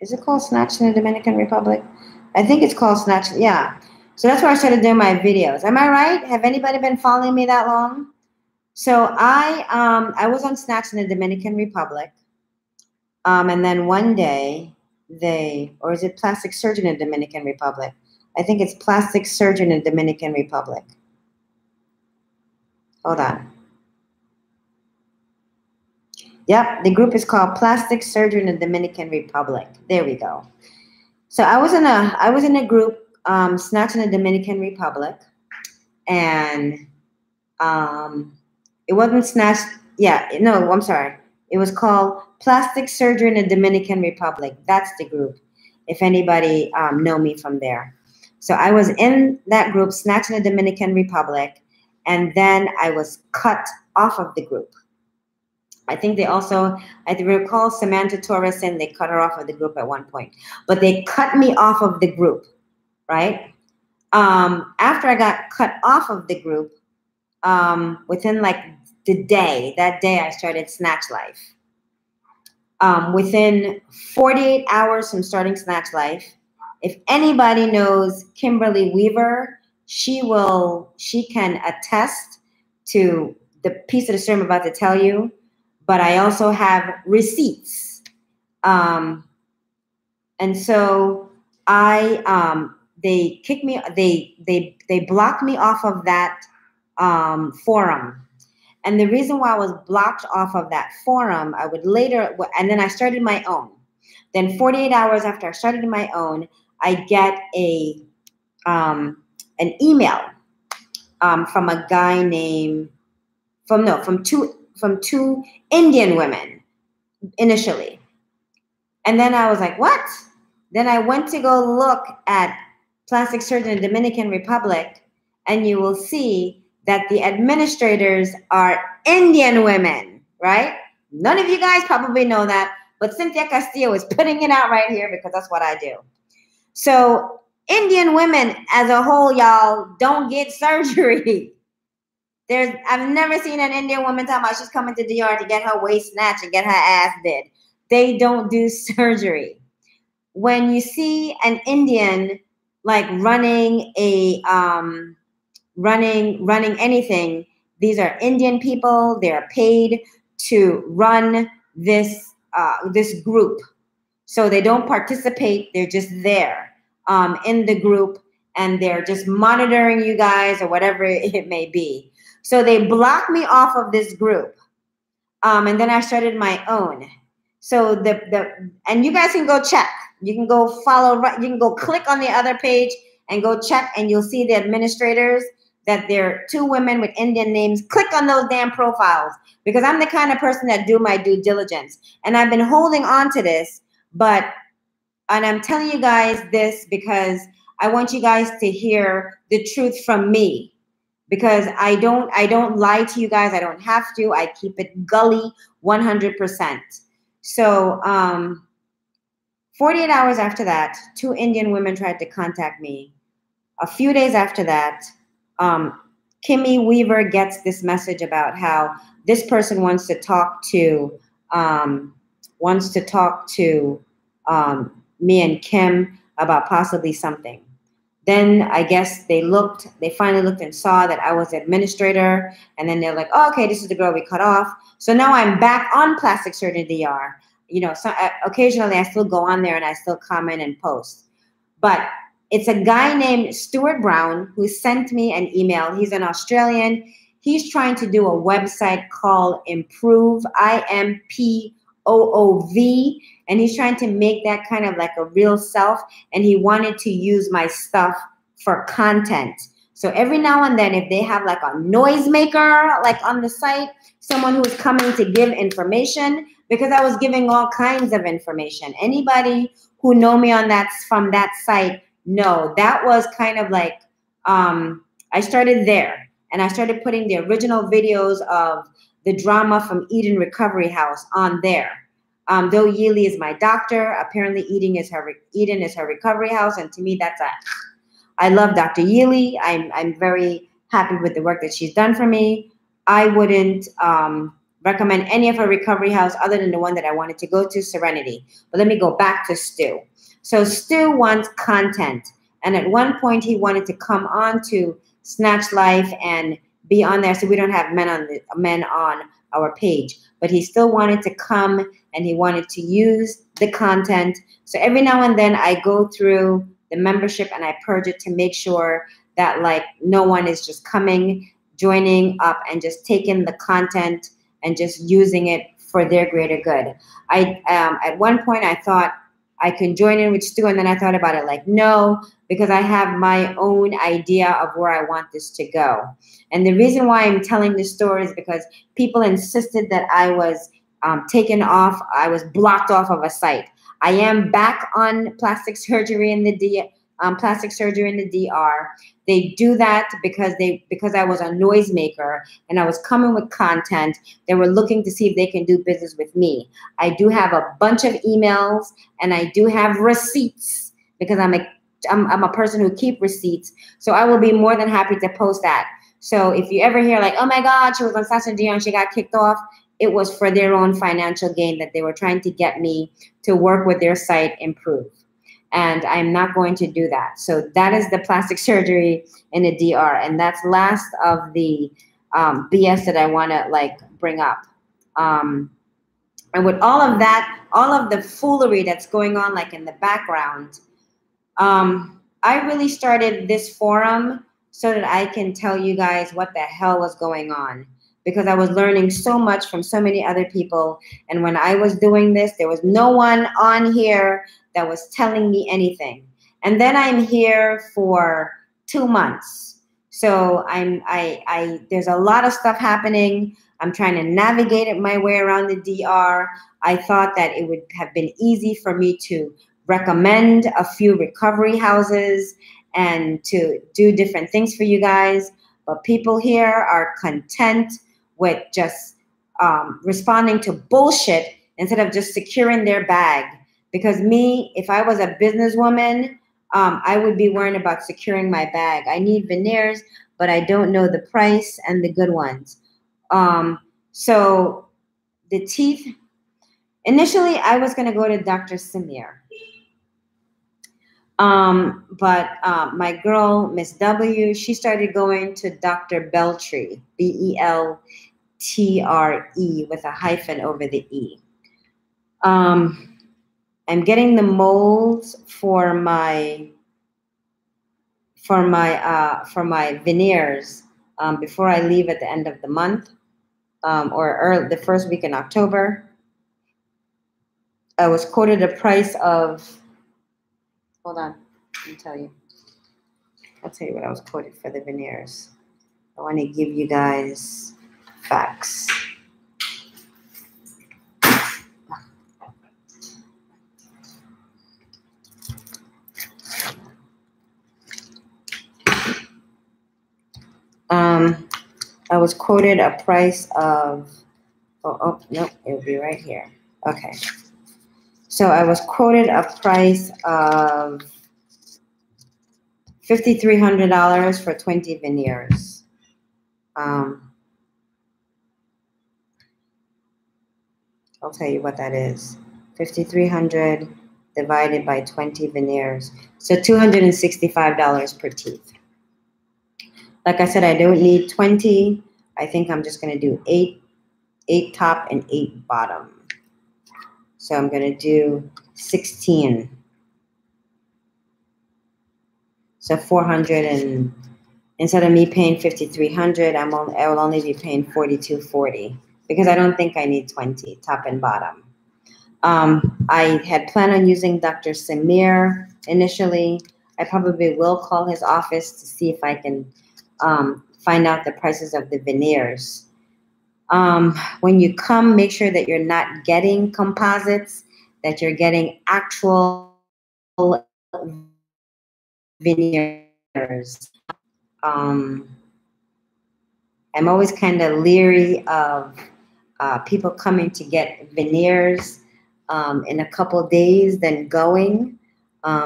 Is it called Snatched in the Dominican Republic? I think it's called Snatched. Yeah. So that's where I started doing my videos. Am I right? Have anybody been following me that long? So I was on Snatched in the Dominican Republic. And then one day or is it Plastic Surgeon in the Dominican Republic? I think it's Plastic Surgeon in the Dominican Republic. Hold on. Yep, the group is called Plastic Surgeon in the Dominican Republic. There we go. So I was in a group, Snatched in the Dominican Republic, and it wasn't Snatched. Yeah, no, I'm sorry. It was called Plastic Surgeon in the Dominican Republic. That's the group. If anybody know me from there. So I was in that group, Snatched in the Dominican Republic, and then I was cut off of the group. I think I recall Samantha Torres saying they cut her off of the group at one point. But they cut me off of the group, right? After I got cut off of the group, within like that day I started Snatch Life. Within 48 hours from starting Snatch Life, if anybody knows Kimberly Weaver, she can attest to the piece of the story I'm about to tell you. But I also have receipts. And so they kicked me, they blocked me off of that forum. And the reason why I was blocked off of that forum, and then I started my own. Then 48 hours after I started my own, I get an email from a guy from two Indian women initially. And then I was like, what? Then I went to go look at Plastic Surgeon in the Dominican Republic, and you will see that the administrators are Indian women, right? None of you guys probably know that, but Cynthia Castillo is putting it out right here because that's what I do. So Indian women as a whole, y'all, don't get surgery. I've never seen an Indian woman talking about she's coming to DR to get her waist snatched and get her ass did. They don't do surgery. When you see an Indian like running anything, these are Indian people. They are paid to run this group, so they don't participate. They're just there in the group, and they're just monitoring you guys or whatever it may be. So they blocked me off of this group, and then I started my own. So and you guys can go check. You can go follow. You can go click on the other page and go check, and you'll see the administrators that they're 2 women with Indian names. Click on those damn profiles, because I'm the kind of person that do my due diligence, and I've been holding on to this. And I'm telling you guys this because I want you guys to hear the truth from me. Because I don't lie to you guys. I don't have to. I keep it gully 100%. So 48 hours after that, 2 Indian women tried to contact me. A few days after that, Kimmy Weaver gets this message about how this person wants to talk to me and Kim about possibly something. Then I guess they finally looked and saw that I was administrator. And then they're like, oh, okay, this is the girl we cut off. So now I'm back on Plastic Surgeon DR. You know, so occasionally I still go on there and I still comment and post. But it's a guy named Stuart Brown who sent me an email. He's an Australian. He's trying to do a website called Improve, IMPOOV. And he's trying to make that kind of like a real self. And he wanted to use my stuff for content. So every now and then, if they have like a noisemaker, like on the site, someone who's coming to give information, because I was giving all kinds of information. Anybody who know me from that site, know that was kind of like, I started there. And I started putting the original videos of the drama from Eden Recovery House on there. Though Yeely is my doctor, apparently Eden is her recovery house, and to me I love Dr. Yeely. I'm very happy with the work that she's done for me. I wouldn't recommend any of her recovery house other than the one that I wanted to go to, Serenity. But let me go back to Stu. So Stu wants content, and at one point he wanted to come on to Snatch Life and be on there, so we don't have men on our page. But he still wanted to come, and he wanted to use the content. So every now and then I go through the membership and I purge it to make sure that like no one is just coming, joining up and just taking the content and just using it for their greater good. At one point I thought I can join in with Stu, and then I thought about it like, no, because I have my own idea of where I want this to go. And the reason why I'm telling this story is because people insisted that I was taken off. I was blocked off of a site. I am back on plastic surgery in the DR. They do that because I was a noisemaker and I was coming with content. They were looking to see if they can do business with me. I do have a bunch of emails and I do have receipts because I'm a person who keep receipts. So I will be more than happy to post that. So if you ever hear like, oh my God, she was on Snatch'D and she got kicked off, it was for their own financial gain that they were trying to get me to work with their site Improve. And I'm not going to do that. So that is the plastic surgery in the DR. And that's last of the BS that I want to like bring up. And with all of that, all of the foolery that's going on like in the background, I really started this forum so that I can tell you guys what the hell was going on, because I was learning so much from so many other people. And when I was doing this, there was no one on here that was telling me anything. And then I'm here for 2 months. So there's a lot of stuff happening. I'm trying to navigate my way around the DR. I thought that it would have been easy for me to recommend a few recovery houses and to do different things for you guys. But people here are content with just responding to bullshit instead of just securing their bag. Because me, if I was a businesswoman, I would be worrying about securing my bag. I need veneers, but I don't know the price and the good ones. So the teeth, initially I was going to go to Dr. Samir. But my girl, Miss W, she started going to Dr. Beltre, Beltre with a hyphen over the E. I'm getting the molds for my veneers before I leave at the end of the month, or early, the first week in October. I was quoted a price of, hold on, let me tell you. I'll tell you what I was quoted for the veneers. I want to give you guys facts. I was quoted a price of, oh, nope, it will be right here. Okay. So I was quoted a price of $5,300 for 20 veneers. I'll tell you what that is. 5,300 divided by 20 veneers. So $265 per teeth. Like I said, I don't need 20. I think I'm just going to do 8 top and 8 bottom. So I'm going to do 16. So 400, and instead of me paying 5,300, I will only be paying 4,240 because I don't think I need 20 top and bottom. I had planned on using Dr. Samir initially. I probably will call his office to see if I can find out the prices of the veneers. When you come, make sure that you're not getting composites, that you're getting actual veneers. I'm always kind of leery of people coming to get veneers in a couple days than going,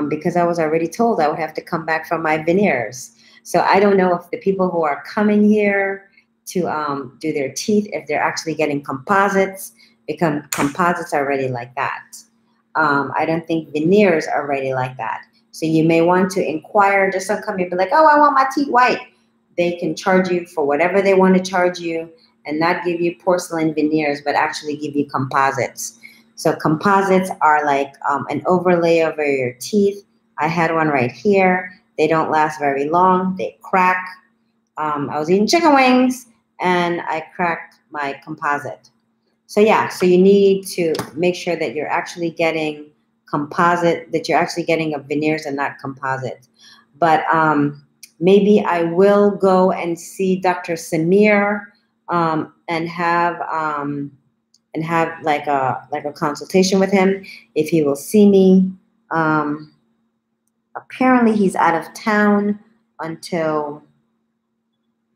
because I was already told I would have to come back for my veneers. So I don't know if the people who are coming here to do their teeth, if they're actually getting composites, because composites are already like that. I don't think veneers are already like that. So you may want to inquire, just don't come here and be like, oh, I want my teeth white. They can charge you for whatever they want to charge you and not give you porcelain veneers, but actually give you composites. So composites are like an overlay over your teeth. I had one right here. They don't last very long. They crack. I was eating chicken wings and I cracked my composite. So yeah, so you need to make sure that you're actually getting composite, that you're actually getting a veneers and not composite. But maybe I will go and see Dr. Samir and have like a consultation with him if he will see me. Apparently he's out of town until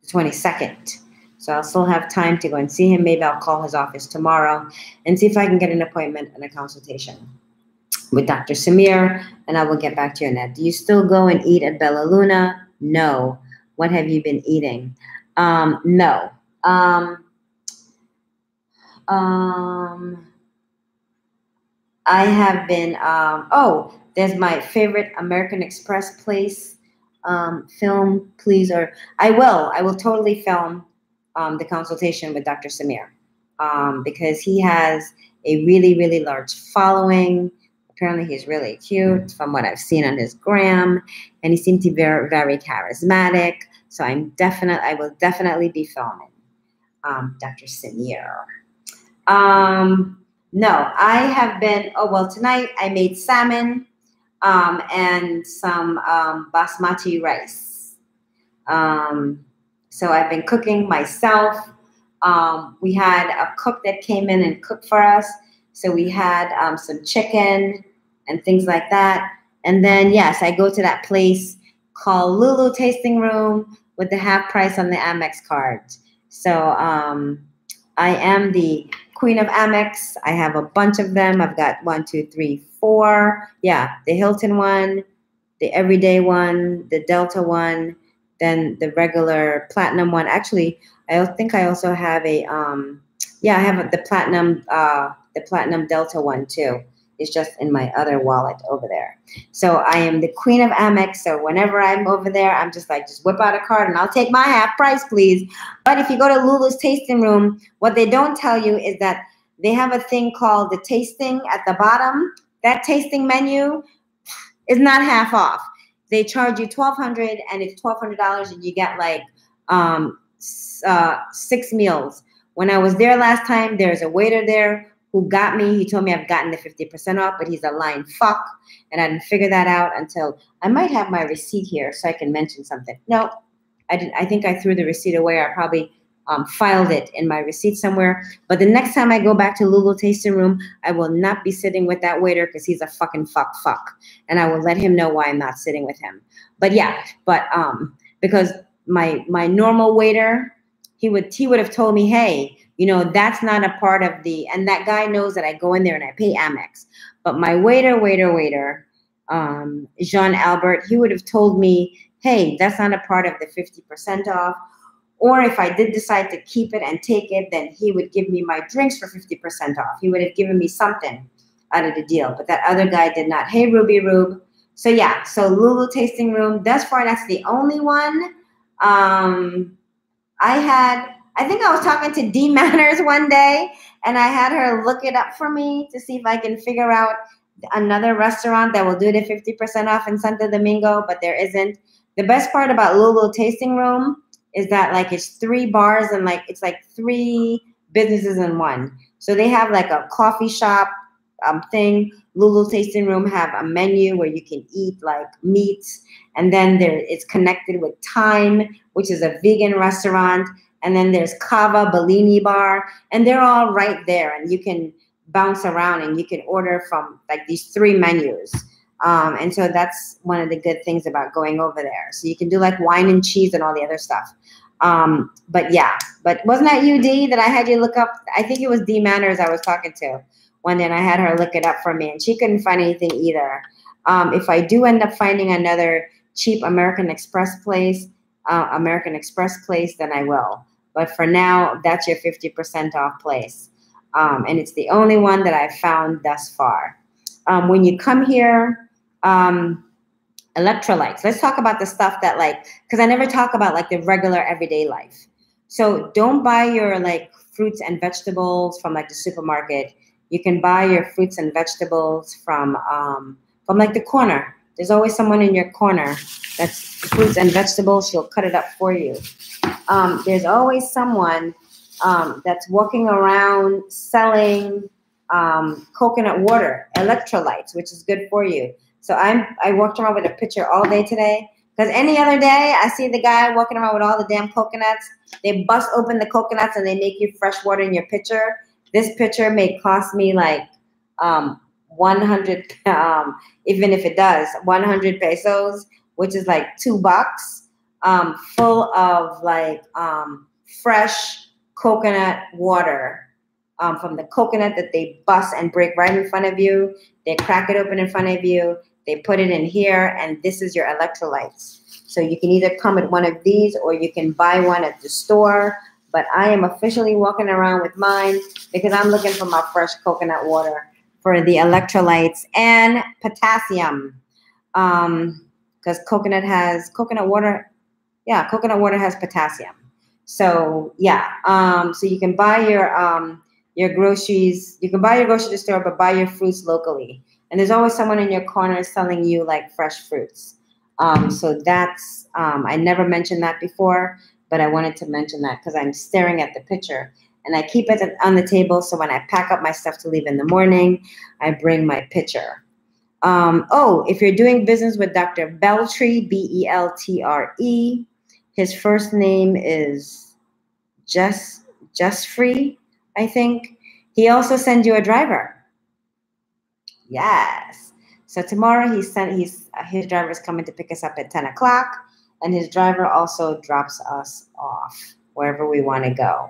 the 22nd. So I'll still have time to go and see him. Maybe I'll call his office tomorrow and see if I can get an appointment and a consultation with Dr. Samir, and I will get back to you on that. Do you still go and eat at Bella Luna? No. What have you been eating? No. I have been, there's my favorite American Express place. Film, please, or I will totally film the consultation with Dr. Samir because he has a really, really large following. Apparently he's really cute from what I've seen on his gram, and he seemed to be very, very charismatic. So I will definitely be filming Dr. Samir. No, I have been, tonight I made salmon and some basmati rice. So I've been cooking myself. We had a cook that came in and cooked for us. So we had some chicken and things like that. And then, yes, I go to that place called Lulu Tasting Room with the half price on the Amex card. So I am the queen of Amex. I have a bunch of them. I've got 1, 2, 3, 4. Yeah, the Hilton one, the everyday one, the Delta one, then the regular platinum one. Actually, I think I also have a yeah, I have the platinum Delta one too. It's just in my other wallet over there. So I am the queen of Amex. So whenever I'm over there, I'm just like, just whip out a card and I'll take my half price, please. But if you go to Lulu's tasting room, what they don't tell you is that they have a thing called the tasting at the bottom. That tasting menu is not half off. They charge you $1,200 and it's $1,200 and you get like 6 meals. When I was there last time, there's a waiter there who got me. He told me I've gotten the 50% off, but he's a lying fuck. And I didn't figure that out until I might have my receipt here so I can mention something. No, I didn't. I think I threw the receipt away. I probably filed it in my receipt somewhere. But the next time I go back to Lulu Tasting Room, I will not be sitting with that waiter because he's a fucking fuck. And I will let him know why I'm not sitting with him. But yeah, because my normal waiter, he would have told me, hey, you know, that's not a part of the, and that guy knows that I go in there and I pay Amex. But my waiter, Jean Albert, he would have told me, hey, that's not a part of the 50% off. Or if I did decide to keep it and take it, then he would give me my drinks for 50% off. He would have given me something out of the deal. But that other guy did not. Hey, Ruby Rube. So yeah, so Lulu Tasting Room, thus far, that's the only one. I think I was talking to D Manners one day, and I had her look it up for me to see if I can figure out another restaurant that will do the 50% off in Santo Domingo, but there isn't. The best part about Lulu Tasting Room is that like it's 3 bars and like it's like 3 businesses in one. So they have like a coffee shop thing. Lulu Tasting Room have a menu where you can eat like meats, and then it's connected with Time, which is a vegan restaurant. And then there's Cava Bellini Bar, and they're all right there. And you can bounce around and you can order from like these 3 menus. And so that's one of the good things about going over there. So you can do like wine and cheese and all the other stuff. But yeah, but wasn't that you, D, that I had you look up? I think it was D Manners I was talking to one day, and I had her look it up for me, and she couldn't find anything either. If I do end up finding another cheap American Express place, then I will. But for now, that's your 50% off place. And it's the only one that I've found thus far. When you come here, electrolytes. Let's talk about the stuff that like, because I never talk about like the regular everyday life. So don't buy your like fruits and vegetables from like the supermarket. You can buy your fruits and vegetables from like the corner. There's always someone in your corner that's fruits and vegetables. She'll cut it up for you. There's always someone that's walking around selling coconut water, electrolytes, which is good for you. So I walked around with a pitcher all day today, because any other day I see the guy walking around with all the damn coconuts. They bust open the coconuts and they make you fresh water in your pitcher. This pitcher may cost me like 100, even if it does, 100 pesos, which is like $2, full of like fresh coconut water from the coconut that they bust and break right in front of you. They crack it open in front of you. They put it in here, and this is your electrolytes. So you can either come at one of these or you can buy one at the store. But I am officially walking around with mine because I'm looking for my fresh coconut water for the electrolytes and potassium. Because coconut water has potassium. So yeah, so you can buy your groceries. You can buy your groceries at the store, but buy your fruits locally. And there's always someone in your corner selling you like fresh fruits. So that's, I never mentioned that before, but I wanted to mention that because I'm staring at the picture. And I keep it on the table, so when I pack up my stuff to leave in the morning, I bring my pitcher. If you're doing business with Dr. Beltre, Beltre, his first name is Just Free, I think. He also sends you a driver. Yes. So tomorrow his driver is coming to pick us up at 10 o'clock, and his driver also drops us off wherever we want to go.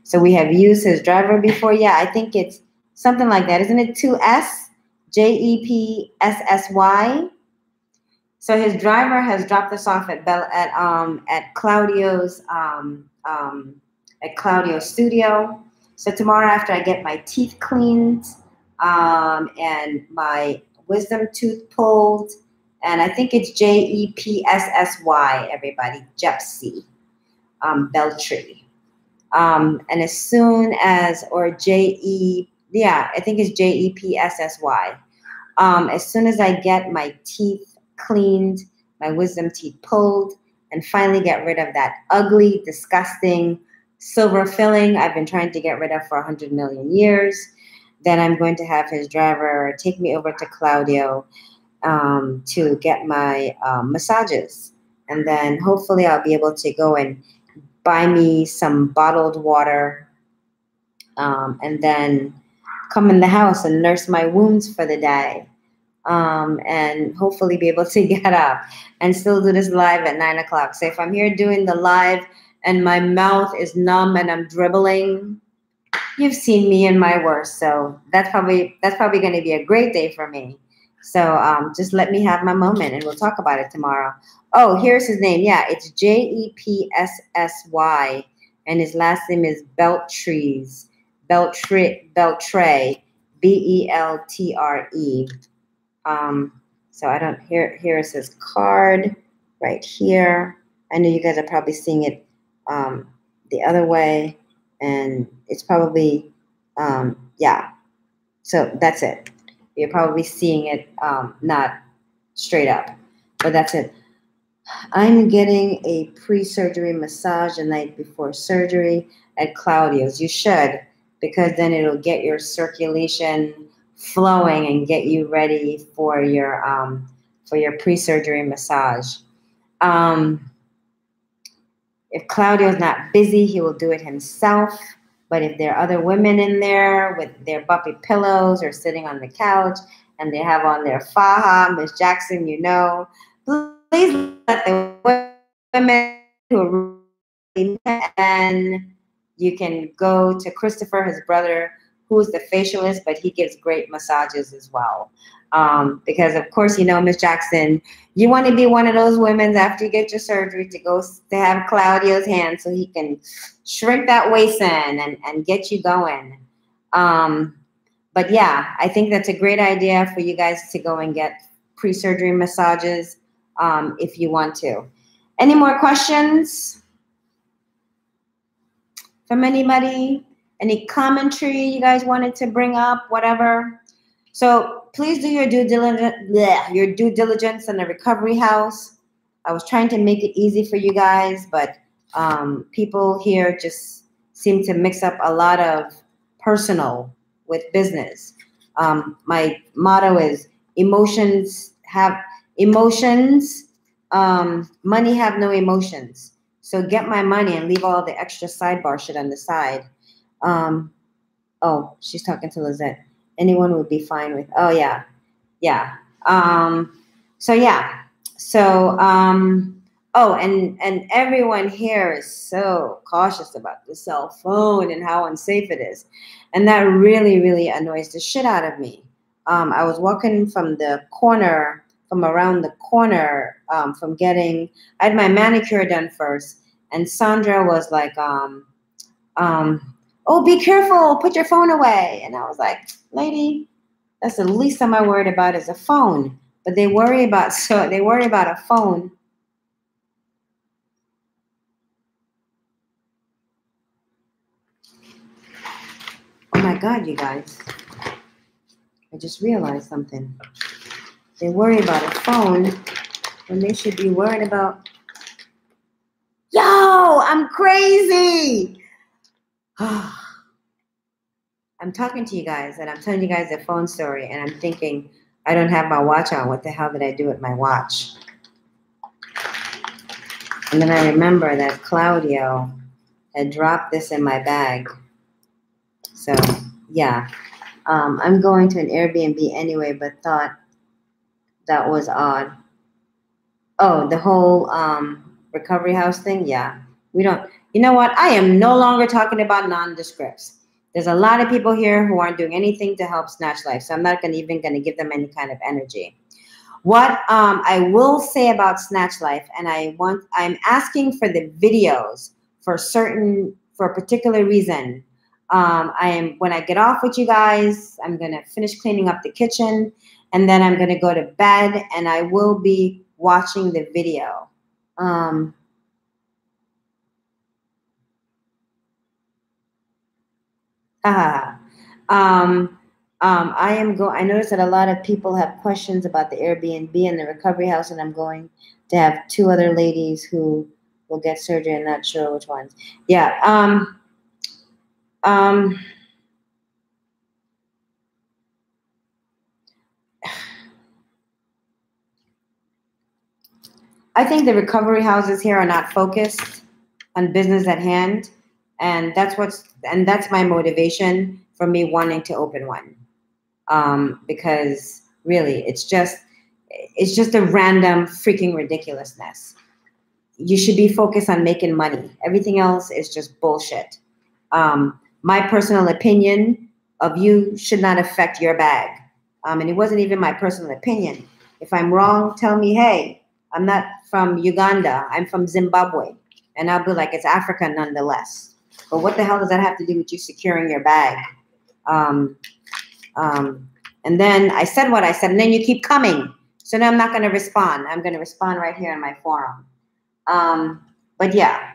So we have used his driver before. Yeah, I think it's something like that. Isn't it 2S? JEPSSY? So his driver has dropped us off at Claudio's studio. So tomorrow, after I get my teeth cleaned and my wisdom tooth pulled, and I think it's Jepssy, everybody, Jepsy, Beltree. And as soon as, or yeah, I think it's Jepssy. As soon as I get my teeth cleaned, my wisdom teeth pulled, and finally get rid of that ugly, disgusting silver filling I've been trying to get rid of for 100 million years, then I'm going to have his driver take me over to Claudio to get my massages. And then hopefully I'll be able to go and buy me some bottled water and then come in the house and nurse my wounds for the day. And hopefully be able to get up and still do this live at 9 o'clock. So if I'm here doing the live and my mouth is numb and I'm dribbling, you've seen me in my worst. So that's probably going to be a great day for me. So just let me have my moment and we'll talk about it tomorrow. Oh, here's his name. Yeah, it's Jepssy, and his last name is Beltree, Beltre, Beltre. So I don't, here is his card right here. I know you guys are probably seeing it the other way, and it's probably, yeah. So that's it. You're probably seeing it not straight up, but that's it. I'm getting a pre-surgery massage the night before surgery at Claudio's. You should, because then it'll get your circulation flowing and get you ready for your pre-surgery massage. If Claudio's not busy, he will do it himself. But if there are other women in there with their bumpy pillows or sitting on the couch and they have on their faja, Miss Jackson, you know, please let the women who are really, and you can go to Christopher, his brother, who is the facialist, but he gives great massages as well. Because of course, you know, Miss Jackson, you want to be one of those women after you get your surgery to go to have Claudio's hand so he can shrink that waist in and get you going. But yeah, I think that's a great idea for you guys to go and get pre-surgery massages if you want to. Any more questions from anybody? Any commentary you guys wanted to bring up, whatever? So please do your due diligence in the recovery house. I was trying to make it easy for you guys, but people here just seem to mix up a lot of personal with business. My motto is emotions have emotions, money have no emotions. So get my money and leave all the extra sidebar shit on the side. Oh, she's talking to Lizette. Anyone would be fine with, oh yeah. Yeah. So yeah. So, oh, and everyone here is so cautious about the cell phone and how unsafe it is. And that really, really annoys the shit out of me. I was walking from around the corner, from getting, I had my manicure done first. And Sandra was like, oh, be careful, put your phone away. And I was like, lady, that's the least I'm worried about is a phone. But they worry about a phone. Oh my God, you guys. I just realized something. They worry about a phone when they should be worried about, yo, I'm crazy. I'm talking to you guys and I'm telling you guys a phone story and I'm thinking, I don't have my watch on. What the hell did I do with my watch? And then I remember that Claudio had dropped this in my bag. So, yeah. I'm going to an Airbnb anyway, but thought that was odd. Oh, the whole recovery house thing? Yeah. We don't, you know what? I am no longer talking about nondescripts. There's a lot of people here who aren't doing anything to help Snatch Life, so I'm not even going to give them any kind of energy. What I will say about Snatch Life, and I'm asking for the videos for a particular reason. When I get off with you guys, I'm gonna finish cleaning up the kitchen, and then I'm gonna go to bed, and I will be watching the video. I noticed that a lot of people have questions about the Airbnb and the recovery house, and I'm going to have 2 other ladies who will get surgery. I'm not sure which ones. Yeah. I think the recovery houses here are not focused on business at hand, and that's my motivation for me wanting to open one. Because really, it's just a random freaking ridiculousness. You should be focused on making money. Everything else is just bullshit. My personal opinion of you should not affect your bag. And it wasn't even my personal opinion. If I'm wrong, tell me, hey, I'm not from Uganda. I'm from Zimbabwe. And I'll be like, it's Africa nonetheless. But what the hell does that have to do with you securing your bag? And then I said what I said, and then you keep coming. So now I'm not going to respond. I'm going to respond right here in my forum. But yeah.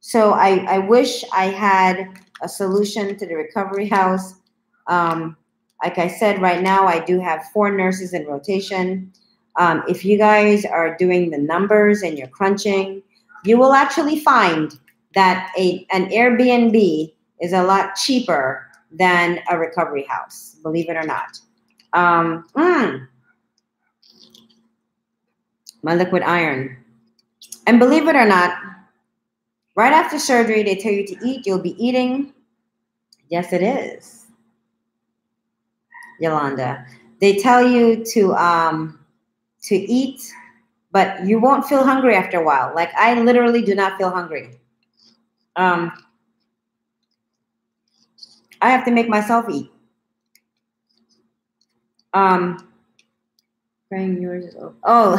So I wish I had a solution to the recovery house. Like I said, right now I do have 4 nurses in rotation. If you guys are doing the numbers and you're crunching, you will actually find that an Airbnb is a lot cheaper than a recovery house, believe it or not. My liquid iron. And believe it or not, right after surgery, they tell you to eat. You'll be eating. Yes, it is, Yolanda. They tell you to eat, but you won't feel hungry after a while. Like, I literally do not feel hungry. I have to make myself eat. Praying yours is over. Oh,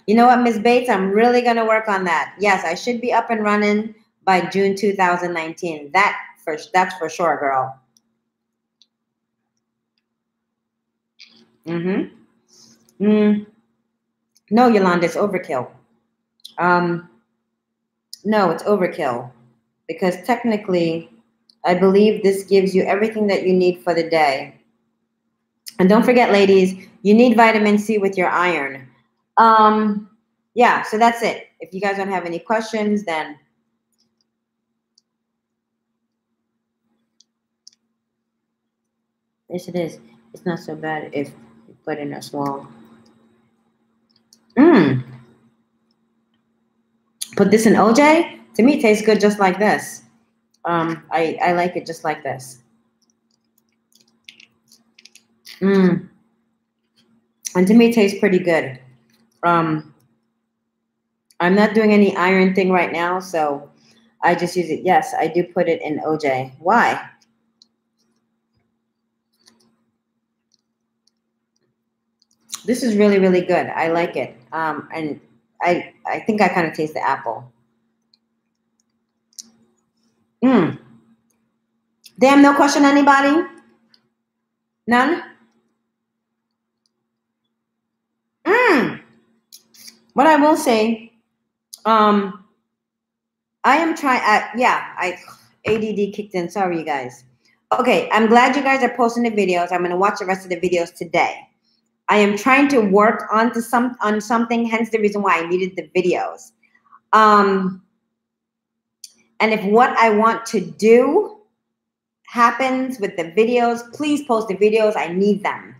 you know what, Ms. Bates? I'm really going to work on that. Yes, I should be up and running by June 2019. That's for sure, girl. No, Yolanda, it's overkill. No, it's overkill. Because technically, I believe this gives you everything that you need for the day. And don't forget, ladies, you need vitamin C with your iron. Yeah, so that's it. If you guys don't have any questions, then yes, it is. It's not so bad if you put in a small. Put this in OJ? To me, it tastes good just like this. I like it just like this. And to me, it tastes pretty good. I'm not doing any iron thing right now, so I just use it. Yes, I do put it in OJ. Why? This is really, really good. I like it. And I think I kind of taste the apple. Damn, no question, anybody? None? What I will say, I am trying, ADD kicked in. Sorry, you guys. Okay, I'm glad you guys are posting the videos. I'm going to watch the rest of the videos today. I am trying to work on something, hence the reason why I needed the videos. And if what I want to do happens with the videos, please post the videos. I need them.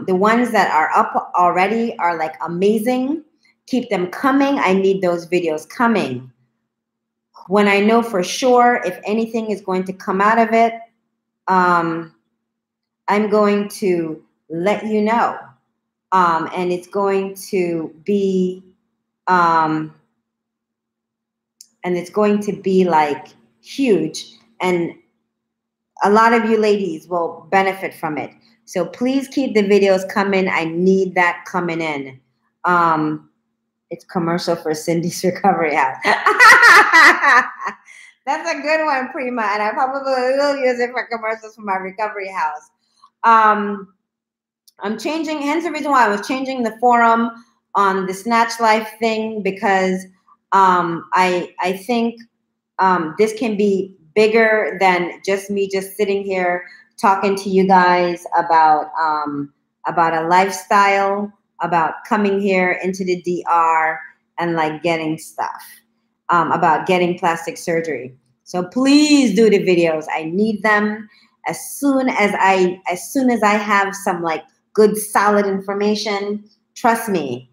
The ones that are up already are like amazing. Keep them coming. I need those videos coming. When I know for sure if anything is going to come out of it, I'm going to let you know. And it's going to be like huge, and a lot of you ladies will benefit from it. So please keep the videos coming. I need that coming in. It's commercial for Cindy's recovery house. That's a good one, Prima, and I probably will use it for commercials for my recovery house. I'm changing, hence the reason why I was changing the forum on the Snatch Life thing, because I think this can be bigger than just me just sitting here talking to you guys about a lifestyle, about coming here into the DR and like getting stuff, about getting plastic surgery. So please do the videos. I need them as soon as I have some like good solid information. Trust me,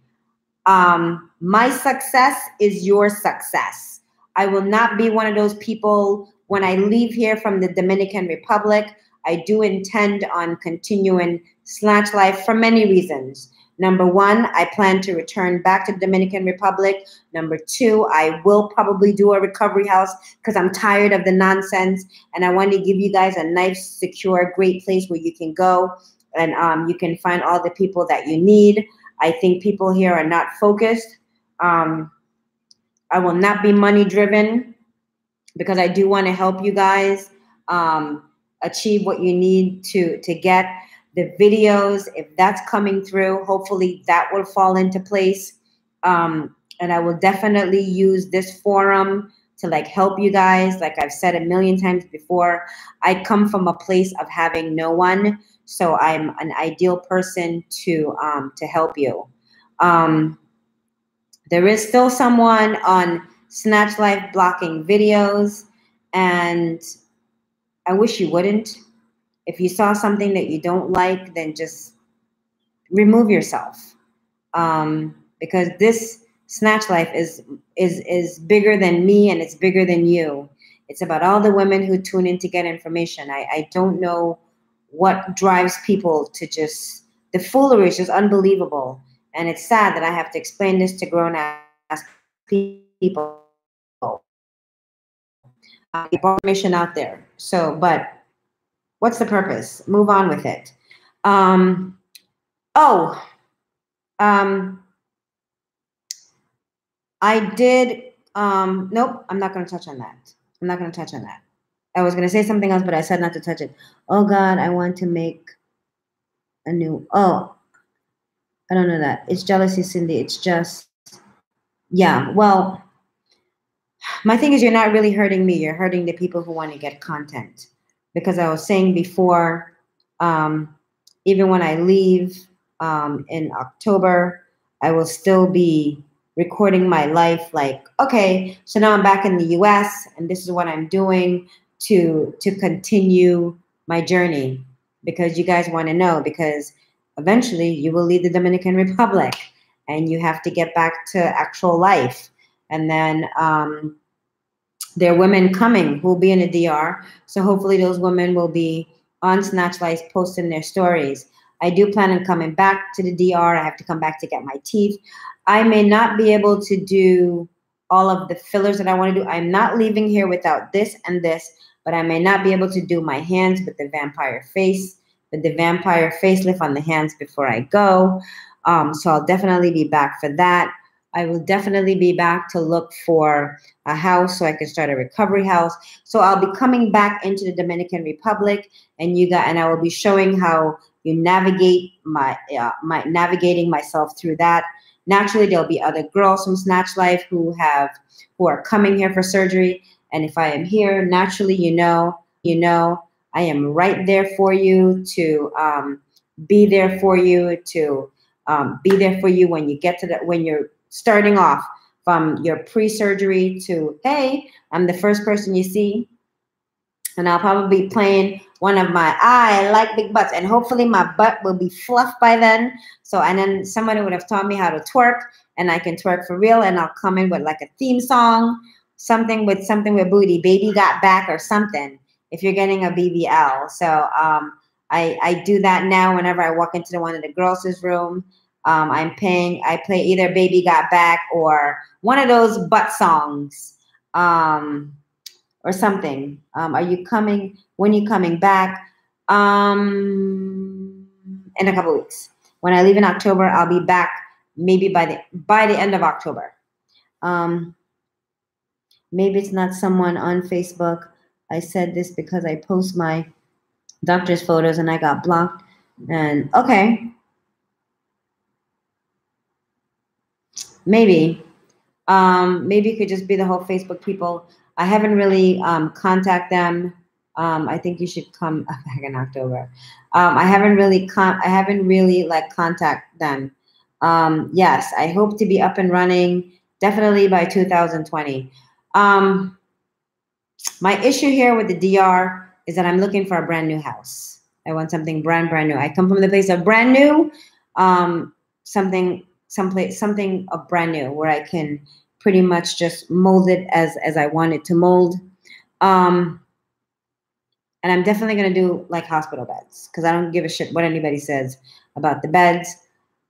my success is your success. I will not be one of those people when I leave here from the Dominican Republic. I do intend on continuing Snatch Life for many reasons. Number one, I plan to return back to the Dominican Republic. Number two, I will probably do a recovery house because I'm tired of the nonsense, and I want to give you guys a nice, secure, great place where you can go and you can find all the people that you need. I think people here are not focused. I will not be money driven because I do want to help you guys achieve what you need to get. The videos, if that's coming through, hopefully that will fall into place. And I will definitely use this forum to like help you guys. Like I've said a million times before, I come from a place of having no one. So I'm an ideal person to help you. There is still someone on Snatch Life blocking videos, and I wish you wouldn't. If you saw something that you don't like, then just remove yourself. Because this Snatch Life is bigger than me, and it's bigger than you. It's about all the women who tune in to get information. I don't know what drives people to just, the foolery is just unbelievable. And it's sad that I have to explain this to grown-ass people. Information out there. So, but what's the purpose? Move on with it. I did, nope, I'm not going to touch on that. I'm not going to touch on that. I was going to say something else, but I said not to touch it. Oh, God, I want to make a new, oh, I don't know that. It's jealousy, Cindy. It's just, yeah, well, my thing is you're not really hurting me. You're hurting the people who want to get content. Because I was saying before, even when I leave in October, I will still be recording my life like, okay, so now I'm back in the US and this is what I'm doing to continue my journey, because you guys want to know, because eventually you will leave the Dominican Republic and you have to get back to actual life. And then there are women coming who will be in the DR. So hopefully those women will be on Snatch Life posting their stories. I do plan on coming back to the DR. I have to come back to get my teeth. I may not be able to do all of the fillers that I want to do. I'm not leaving here without this and this, but I may not be able to do my hands with the vampire face, with the vampire facelift on the hands before I go. So I'll definitely be back for that. I will definitely be back to look for a house so I can start a recovery house. So I'll be coming back into the Dominican Republic, and I will be showing how you navigate navigating myself through that. Naturally, there'll be other girls from Snatch Life who are coming here for surgery. And if I am here, naturally, you know, I am right there for you to be there for you when you get to when you're starting off from your pre-surgery to, hey, I'm the first person you see. And I'll probably be playing one of my, I like big butts. And hopefully my butt will be fluffed by then. And then somebody would have taught me how to twerk, and I can twerk for real. And I'll come in with like a theme song, something with booty, baby got back or something, if you're getting a BBL. So I do that now whenever I walk into one of the girls' room. I play either Baby Got Back or one of those butt songs or something. Are you coming? When you coming back? in a couple weeks. When I leave in October, I'll be back maybe by the end of October. Maybe it's not someone on Facebook. I said this because I post my doctor's photos and I got blocked. And okay, maybe it could just be the whole Facebook people. I haven't really contact them. I think you should come back in October. I haven't really contact them. Yes, I hope to be up and running definitely by 2020. My issue here with the DR is that I'm looking for a brand new house. I want something brand new. I come from the place of brand new, something of brand new where I can pretty much just mold it as I want it to mold. And I'm definitely going to do like hospital beds because I don't give a shit what anybody says about the beds.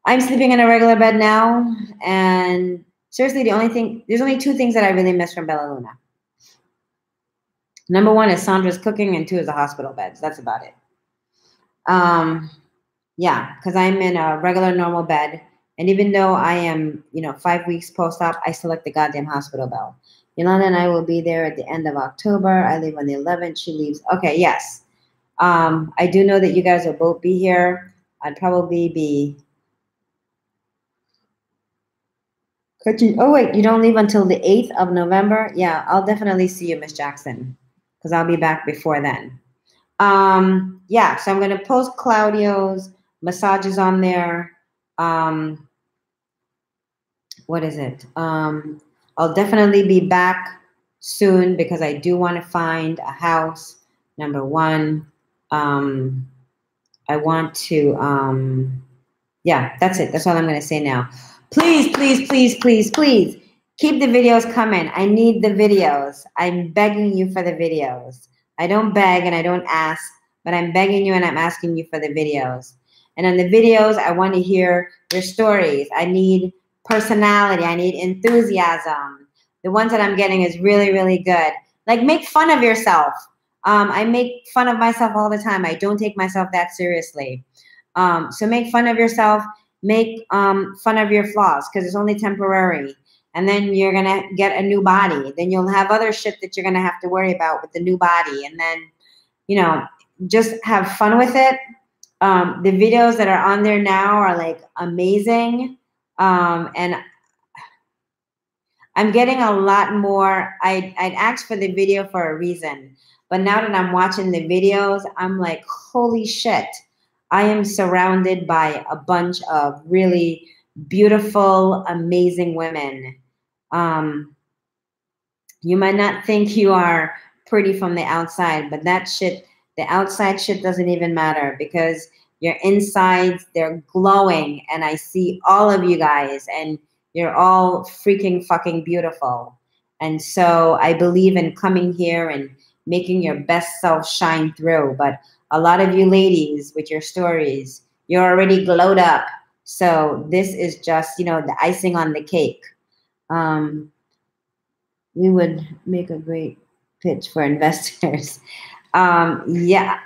I'm sleeping in a regular bed now. And seriously, there's only two things that I really miss from Bella Luna. Number one is Sandra's cooking, and two is the hospital beds. That's about it. Yeah, because I'm in a regular normal bed. And even though I am, 5 weeks post-op, I select the goddamn hospital bed. Yolanda and I will be there at the end of October. I leave on the 11th. She leaves. Okay, yes. I do know that you guys will both be here. I'd probably be... Oh, wait, you don't leave until the 8th of November? Yeah, I'll definitely see you, Miss Jackson, because I'll be back before then. Yeah, so I'm going to post Claudio's massages on there. What is it? I'll definitely be back soon because I do want to find a house. Number one, I want to, yeah, that's it. That's all I'm going to say now. Please, please, please, please, please keep the videos coming. I need the videos. I'm begging you for the videos. I don't beg and I don't ask, but I'm begging you and I'm asking you for the videos. And on the videos, I want to hear your stories. I need personality. I need enthusiasm. The ones that I'm getting is really, really good. Like, make fun of yourself. I make fun of myself all the time. I don't take myself that seriously. So make fun of yourself. Make fun of your flaws because it's only temporary. And then you're going to get a new body. Then you'll have other shit that you're going to have to worry about with the new body. And then, just have fun with it. The videos that are on there now are like amazing. And I'm getting a lot more. I'd asked for the video for a reason. But now that I'm watching the videos, I'm like, holy shit. I am surrounded by a bunch of really beautiful, amazing women. You might not think you are pretty from the outside, but that shit, the outside shit doesn't even matter because your insides, they're glowing. And I see all of you guys and you're all freaking fucking beautiful. And so I believe in coming here and making your best self shine through. But a lot of you ladies with your stories, you're already glowed up. So this is just, the icing on the cake. We would make a great pitch for investors. Yeah,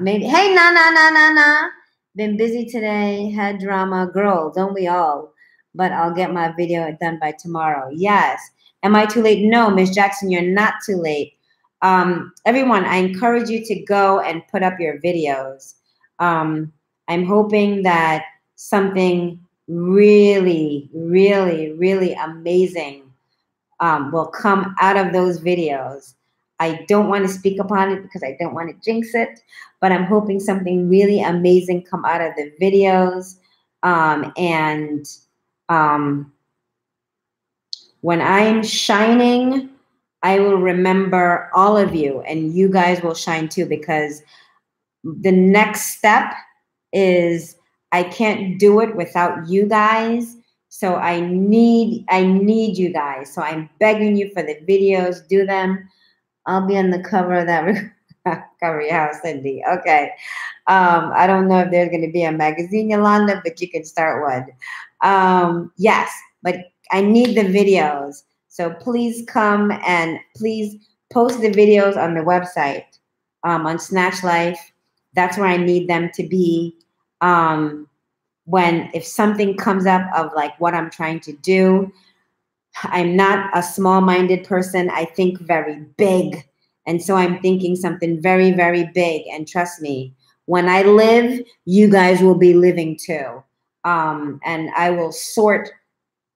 maybe. Hey, nah. Been busy today, had drama. Girl, don't we all? But I'll get my video done by tomorrow. Yes. Am I too late? No, Miss Jackson, you're not too late. Everyone, I encourage you to go and put up your videos. I'm hoping that something really, really, really amazing will come out of those videos. I don't want to speak upon it because I don't want to jinx it, but I'm hoping something really amazing come out of the videos. When I'm shining, I will remember all of you and you guys will shine too, because the next step is I can't do it without you guys. So I need you guys. So I'm begging you for the videos, do them. I'll be on the cover of that cover your house, Cindy. Okay. I don't know if there's going to be a magazine, Yolanda, but you can start one. Yes, but I need the videos. So please come and please post the videos on the website, on Snatch Life. That's where I need them to be. If something comes up of like what I'm trying to do, I'm not a small-minded person. I think very big. And so I'm thinking something very, very big. And trust me, when I live, you guys will be living too. And I will sort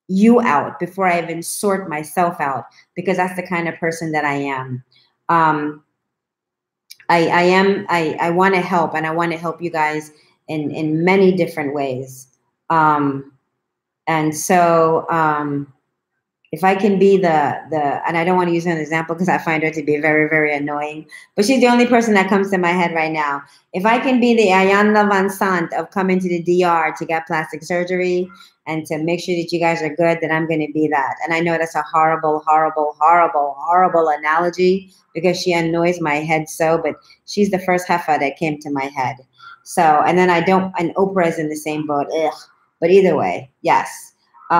you out before I even sort myself out, because that's the kind of person that I am. I want to help, and I want to help you guys in many different ways. And so if I can be and I don't want to use an example because I find her to be very, very annoying, but she's the only person that comes to my head right now. If I can be the Ayanla Van Sant of coming to the DR to get plastic surgery and to make sure that you guys are good, then I'm going to be that. And I know that's a horrible, horrible, horrible, horrible analogy because she annoys my head so, but she's the first heifer that came to my head. So, and then and Oprah's in the same boat. Ugh. But either way, yes. We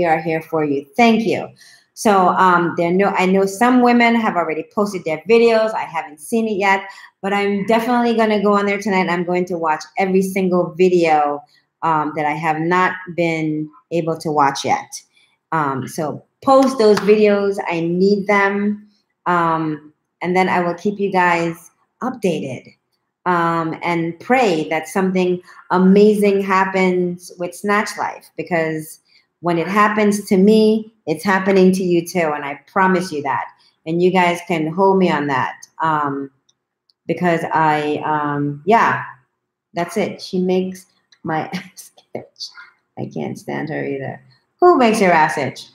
are here for you. Thank you. So I know some women have already posted their videos. I haven't seen it yet, but I'm definitely going to go on there tonight. I'm going to watch every single video that I have not been able to watch yet. So post those videos. I need them. And then I will keep you guys updated. And pray that something amazing happens with Snatch Life, because when it happens to me, it's happening to you too. And I promise you that. And you guys can hold me on that. Because yeah, that's it. She makes my ass itch. I can't stand her either. Who makes your ass itch?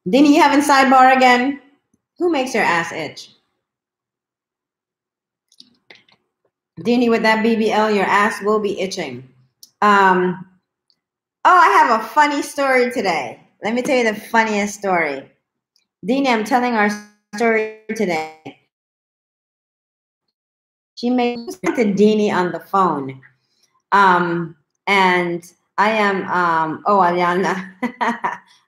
Didn't you having sidebar again? Who makes your ass itch? Dini, with that BBL, your ass will be itching. Oh, I have a funny story today. Let me tell you the funniest story. Dini, I'm telling our story today. She made to Dini on the phone. And I am,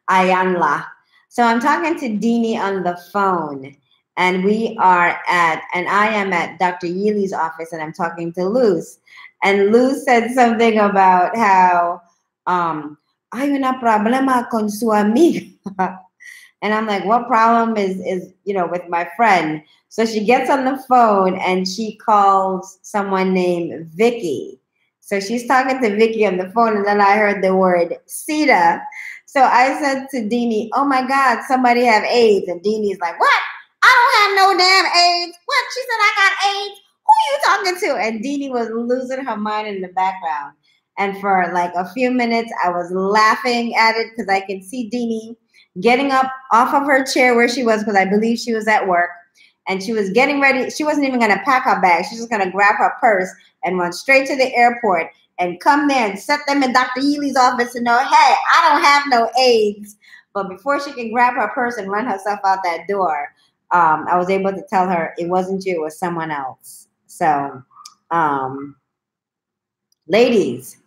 Ayanla. So I'm talking to Dini on the phone, and I am at Dr. Yealy's office, and I'm talking to Luz. And Luz said something about how, hay una problema con su amiga. And I'm like, what problem is, with my friend? So she gets on the phone and she calls someone named Vicky. So she's talking to Vicky on the phone, and then I heard the word Sita. So I said to Dini, oh my God, somebody have AIDS. And Dini's like, what? I don't have no damn AIDS. What? She said I got AIDS. Who are you talking to? And Dini was losing her mind in the background. And for like a few minutes, I was laughing at it because I could see Dini getting up off of her chair where she was, because I believe she was at work. And she was getting ready. She wasn't even going to pack her bag. She was going to grab her purse and run straight to the airport and come there and set them in Dr. Yealy's office and know, hey, I don't have no AIDS. But before she can grab her purse and run herself out that door, I was able to tell her it wasn't you, it was someone else. So, ladies,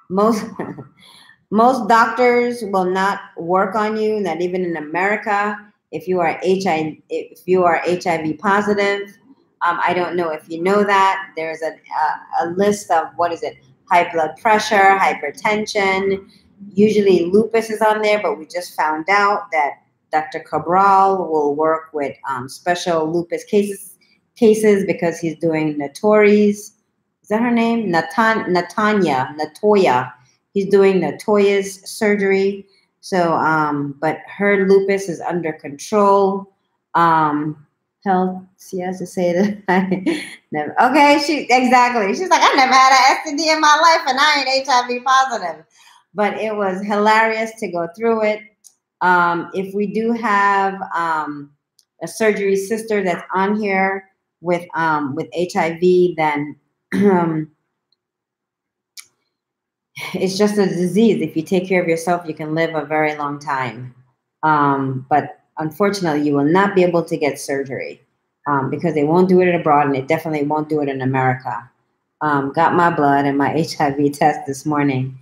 most doctors will not work on you, not even in America. If you are HIV positive, I don't know if you know that. There's a list of, high blood pressure, hypertension. Usually lupus is on there, but we just found out that Dr. Cabral will work with special lupus cases because he's doing Notori's. Is that her name? Natoya. He's doing Natoya's surgery. So, but her lupus is under control. She has to say that. Never. Okay, exactly. She's like, I never had an STD in my life, and I ain't HIV positive. But it was hilarious to go through it. If we do have a surgery sister that's on here with HIV, then it's just a disease. If you take care of yourself, you can live a very long time. But unfortunately, you will not be able to get surgery because they won't do it abroad, and they definitely won't do it in America. Got my blood and my HIV test this morning.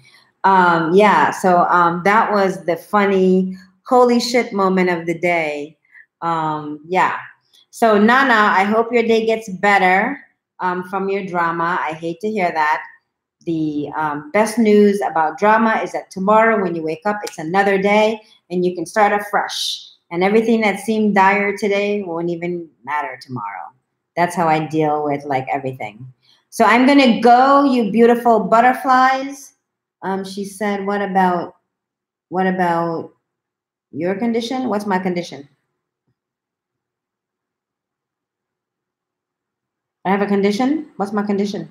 Yeah, so that was the funny holy shit moment of the day. Yeah. So Nana, I hope your day gets better from your drama. I hate to hear that. The best news about drama is that tomorrow when you wake up, it's another day and you can start afresh. And everything that seemed dire today won't even matter tomorrow. That's how I deal with like everything. So I'm going to go, you beautiful butterflies. She said, what about your condition? What's my condition? I have a condition? What's my condition?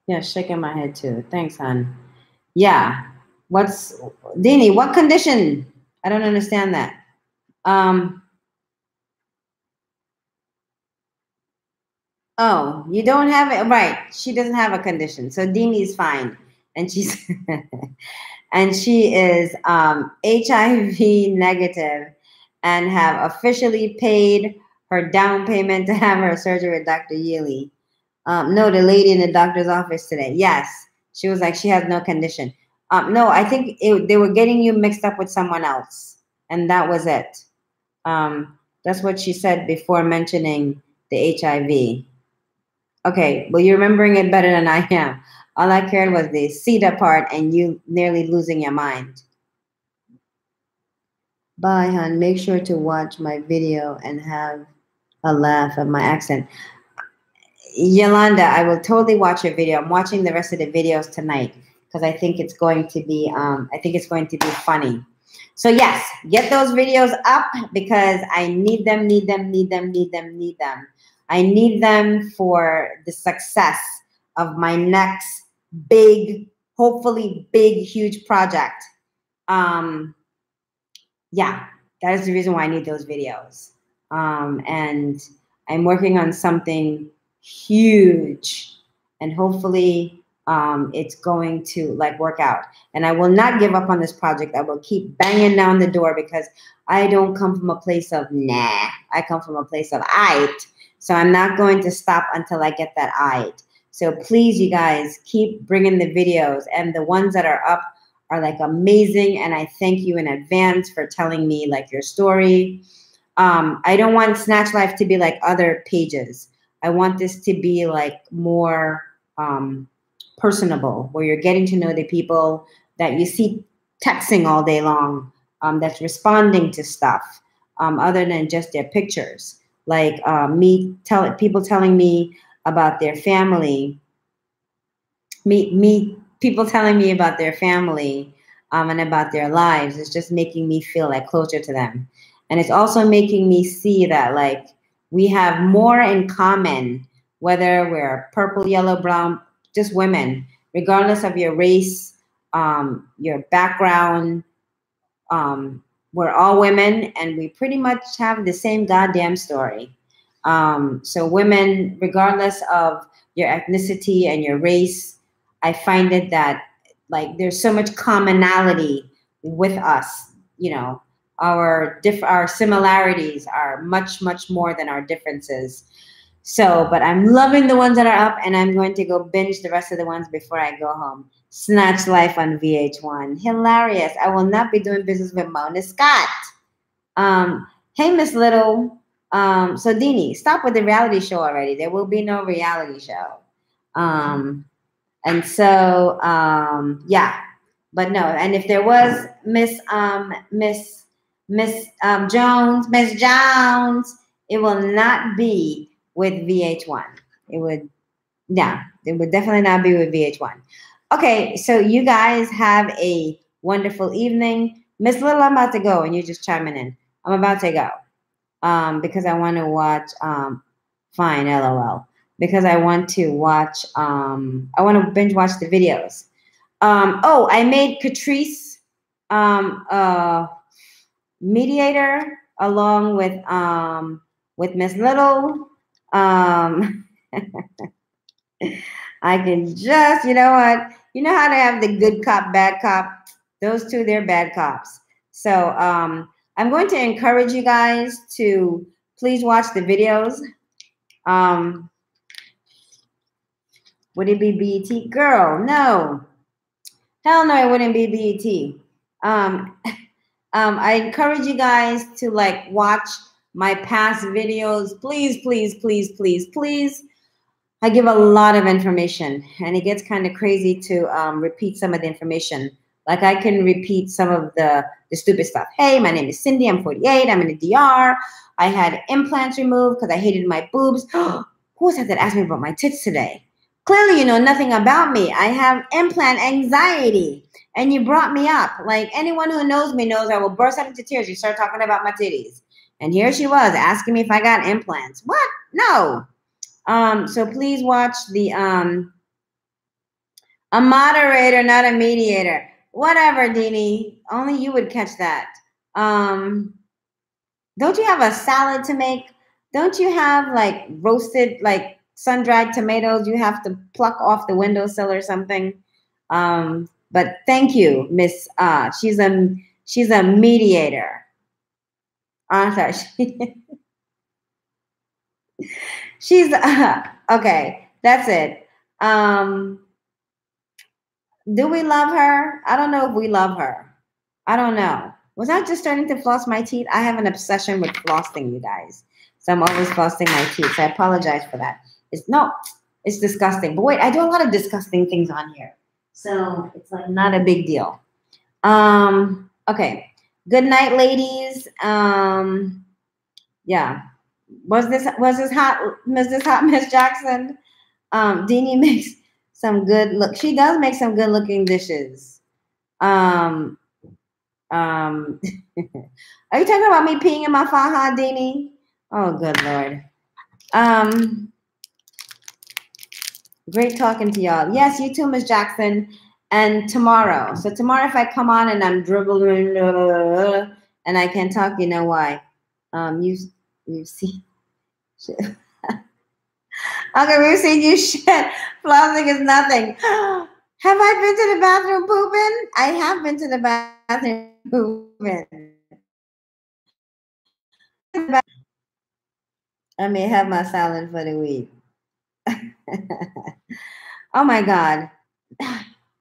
Yeah, shaking my head too. Thanks, hon. Yeah. What's Dini, what condition? I don't understand that. Um, oh, you don't have it right. She doesn't have a condition. So Dini's fine. And she's and she is HIV negative and have officially paid her down payment to have her surgery with Dr. Yealy. No, the lady in the doctor's office today. Yes. She was like, she has no condition. No, I think they were getting you mixed up with someone else. And that was it. That's what she said before mentioning the HIV. Okay, well, you're remembering it better than I am. All I cared was the CETA part and you nearly losing your mind. Bye, hon. Make sure to watch my video and have a laugh at my accent. Yolanda, I will totally watch your video. I'm watching the rest of the videos tonight because I think it's going to be funny. So yes, get those videos up because I need them. I need them for the success of my next big, hopefully big, huge project. Yeah, that is the reason why I need those videos. And I'm working on something huge and hopefully it's going to like work out. And I will not give up on this project. I will keep banging down the door because I don't come from a place of nah. I come from a place of aight. So I'm not going to stop until I get that aight. So please, you guys, keep bringing the videos, and the ones that are up are like amazing. And I thank you in advance for telling me like your story. I don't want Snatch Life to be like other pages. I want this to be like more personable, where you're getting to know the people that you see texting all day long, that's responding to stuff, other than just their pictures. Like people telling me about their family, people telling me about their family, and about their lives. It's just making me feel like closer to them. And it's also making me see that like we have more in common, whether we're purple, yellow, brown, just women, regardless of your race, your background. We're all women and we pretty much have the same goddamn story. So women, regardless of your ethnicity and your race, I find it that like there's so much commonality with us. You know, our similarities are much more than our differences. So, but I'm loving the ones that are up, and I'm going to go binge the rest of the ones before I go home. Snatch Life on VH1. Hilarious. I will not be doing business with Mona Scott. Hey, Miss Little. So Dini, stop with the reality show already. There will be no reality show. And so, yeah, but no. And if there was Miss Jones, it will not be with VH1. It would definitely not be with VH1. Okay, so you guys have a wonderful evening. Miss Little, I'm about to go, and you're just chiming in. I'm about to go because I want to watch. Fine, LOL. Because I want to watch. I want to binge watch the videos. Oh, I made Catrice mediator along with Miss Little. I can just, you know what? You know how to have the good cop, bad cop? Those two, they're bad cops. So I'm going to encourage you guys to please watch the videos. Would it be BET? Girl, no. Hell no, it wouldn't be BET. I encourage you guys to like watch my past videos. Please, please, please, please, please. I give a lot of information, and it gets kind of crazy to repeat some of the information. Like I can repeat some of the stupid stuff. Hey, my name is Cindy. I'm 48. I'm in the DR. I had implants removed because I hated my boobs. Who was that asked me about my tits today? Clearly, you know nothing about me. I have implant anxiety, and you brought me up. Like anyone who knows me knows I will burst out into tears. You start talking about my titties, and here she was asking me if I got implants. What? No. So please watch the a moderator, not a mediator. Whatever, Deanie. Only you would catch that. Don't you have a salad to make? Don't you have like roasted, like sun-dried tomatoes you have to pluck off the windowsill or something? But thank you, Miss. She's a mediator. Sorry. She's okay. That's it. Do we love her? I don't know if we love her. I don't know. Was I just starting to floss my teeth? I have an obsession with flossing, you guys. So I'm always flossing my teeth. So I apologize for that. It's disgusting. But wait, I do a lot of disgusting things on here. So it's like not a big deal. Okay. Good night, ladies. Yeah. Was this hot, Miss Jackson? Deanie makes some good look. She does make some good looking dishes. Are you talking about me peeing in my faja, Deanie? Oh, good Lord. Great talking to y'all. Yes, you too, Miss Jackson. And tomorrow. So tomorrow, if I come on and I'm dribbling and I can't talk, you know why? You see. Okay, we've seen you shit. Flossing is nothing. Have I been to the bathroom pooping? I have been to the bathroom pooping. I may have my salad for the week. Oh my God.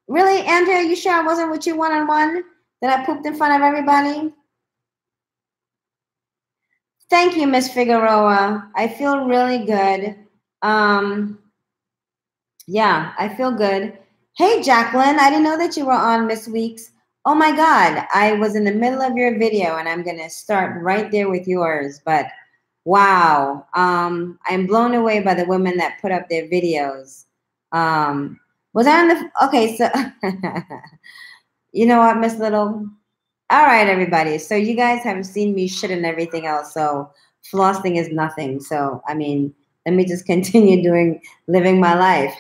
Really, Andrea, you sure I wasn't with you one-on-one? That I pooped in front of everybody? Thank you, Miss Figueroa. I feel really good. Yeah, I feel good. Hey, Jacqueline, I didn't know that you were on Miss Weeks. Oh my God, I was in the middle of your video and I'm gonna start right there with yours. But wow, I'm blown away by the women that put up their videos. Was I on the, okay, so, you know what, Miss Little? All right, everybody. So you guys have seen me shit and everything else. So flossing is nothing. So, I mean, let me just continue living my life.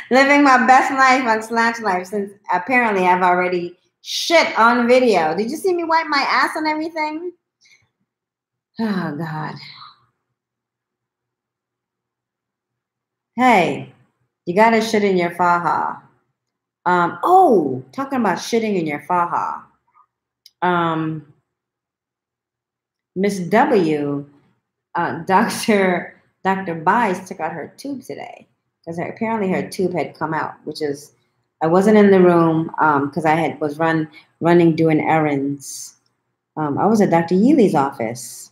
Living my best life on Snatch Life, since apparently I've already shit on video. Did you see me wipe my ass and everything? Oh, God. Hey, you got to shit in your faja. Oh, talking about shitting in your faja. Miss W, Dr. Bice took out her tube today because apparently her tube had come out, which is, I wasn't in the room because I was running doing errands. I was at Dr. Yealy's office.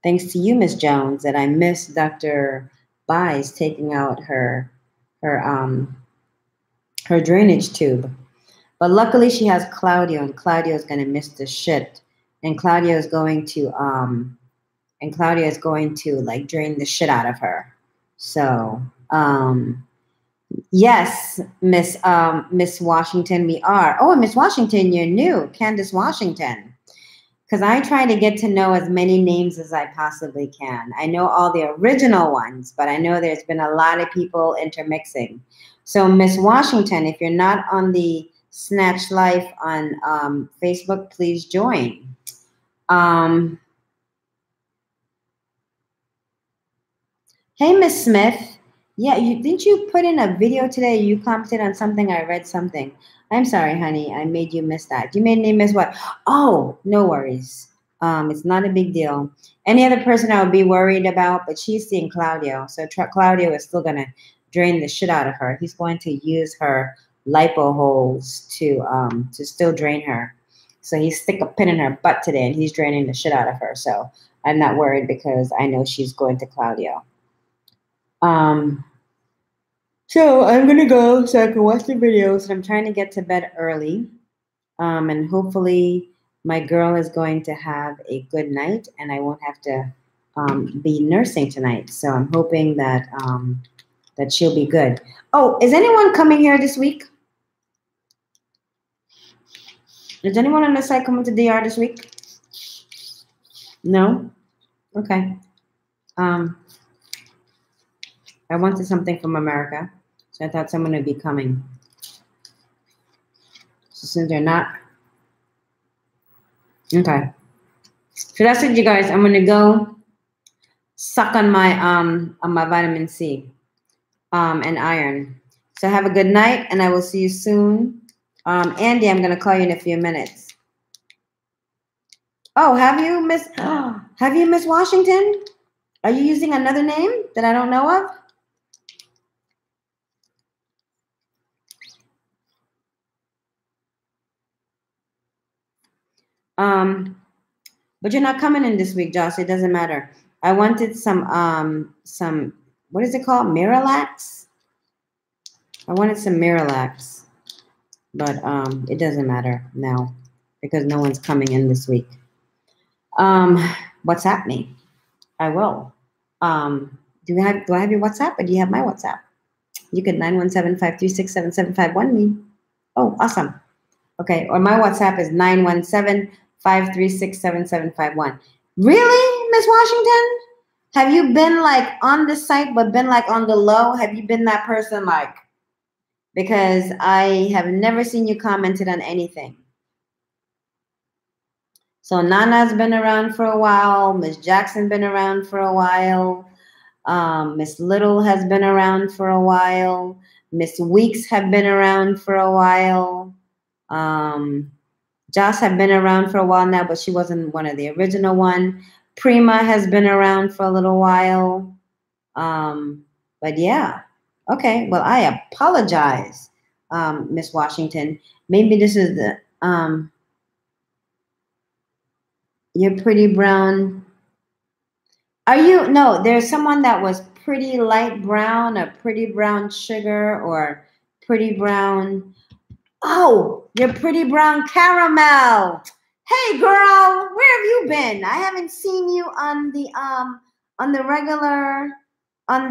Thanks to you, Miss Jones, that I missed Dr. Bice taking out her drainage tube. But luckily she has Claudio, and Claudio is going to miss the shit. And Claudio is going to like drain the shit out of her. So, yes, Miss Washington, we are. Oh, Miss Washington, you're new, Candace Washington. Because I try to get to know as many names as I possibly can. I know all the original ones, but I know there's been a lot of people intermixing. So, Miss Washington, if you're not on the Snatch Life on Facebook, please join. Hey, Miss Smith. Yeah, didn't you put in a video today? You commented on something. I read something. I'm sorry, honey. I made you miss that. You made me miss what? Oh, no worries. It's not a big deal. Any other person I would be worried about, but she's seeing Claudio. So Claudio is still going to drain the shit out of her. He's going to use her lipo holes to still drain her. So he stick a pin in her butt today, and he's draining the shit out of her. So I'm not worried because I know she's going to Claudio. So I'm gonna go so I can watch the videos. And I'm trying to get to bed early. And hopefully my girl is going to have a good night, and I won't have to be nursing tonight. So I'm hoping that that she'll be good. Oh, is anyone coming here this week? Is anyone on the site coming to DR this week? No? Okay. I wanted something from America, so I thought someone would be coming. So since they're not, okay. So that's it, you guys. I'm gonna go suck on my vitamin C and iron. So have a good night, and I will see you soon. Andy, I'm gonna call you in a few minutes. Oh, have you, Miss Washington? Are you using another name that I don't know of? But you're not coming in this week, Josh. It doesn't matter. I wanted some what is it called? Miralax? I wanted some Miralax. But it doesn't matter now because no one's coming in this week. WhatsApp me. I will. Do I have your WhatsApp, or do you have my WhatsApp? You could 917-536-7751 me. Oh, awesome. Okay, or my WhatsApp is 917-536-7751. Really, Miss Washington? Have you been like on the site but been like on the low? Have you been that person like? Because I have never seen you commented on anything. So Nana's been around for a while. Miss Jackson been around for a while. Miss Little has been around for a while. Miss Weeks have been around for a while. Joss have been around for a while now, but she wasn't one of the original one. Prima has been around for a little while. But yeah. Okay, well, I apologize, Miss Washington. Maybe this is the, you're pretty brown. Are you, no, there's someone that was pretty light brown, or pretty brown sugar, or pretty brown. Oh, you're pretty brown caramel. Hey, girl, where have you been? I haven't seen you on the regular. I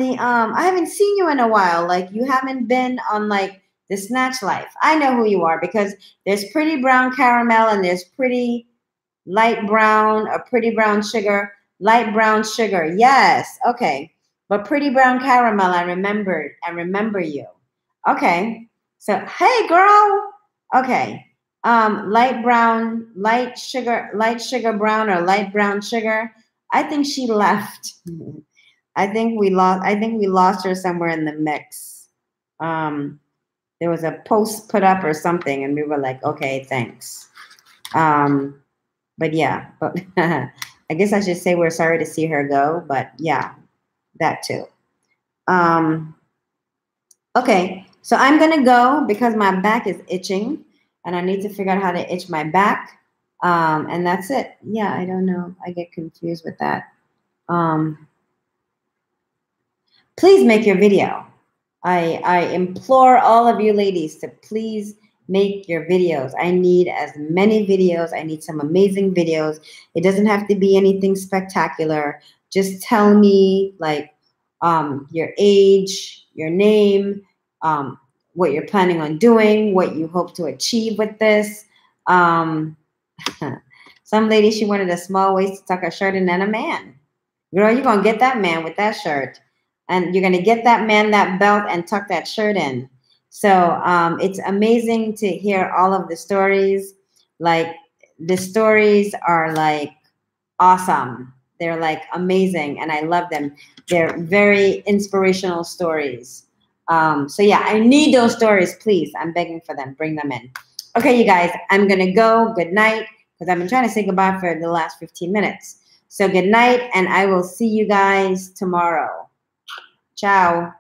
haven't seen you in a while. Like, you haven't been on like the Snatch Life. I know who you are because there's pretty brown caramel and there's pretty light brown or pretty brown sugar, light brown sugar. Yes. Okay. But pretty brown caramel, I remember you. Okay. So, hey, girl. Okay. Light brown, light sugar brown, or light brown sugar. I think she left. I think we lost her somewhere in the mix. There was a post put up or something, and we were like, okay, thanks. But yeah, but I guess I should say we're sorry to see her go, but yeah, that too. Okay, so I'm gonna go because my back is itching, and I need to figure out how to itch my back. And that's it. Yeah, I don't know. I get confused with that. Please make your video. I implore all of you ladies to please make your videos. I need as many videos. I need some amazing videos. It doesn't have to be anything spectacular. Just tell me like your age, your name, what you're planning on doing, what you hope to achieve with this. Some lady, she wanted a small waist tucker shirt and then a man. Girl, you're going to get that man with that shirt. And you're going to get that man that belt and tuck that shirt in. So it's amazing to hear all of the stories. Like, the stories are like awesome. They're like amazing, and I love them. They're very inspirational stories. So yeah, I need those stories, please. I'm begging for them. Bring them in. Okay, you guys, I'm going to go. Good night, because I've been trying to say goodbye for the last 15 minutes. So good night, and I will see you guys tomorrow. Ciao.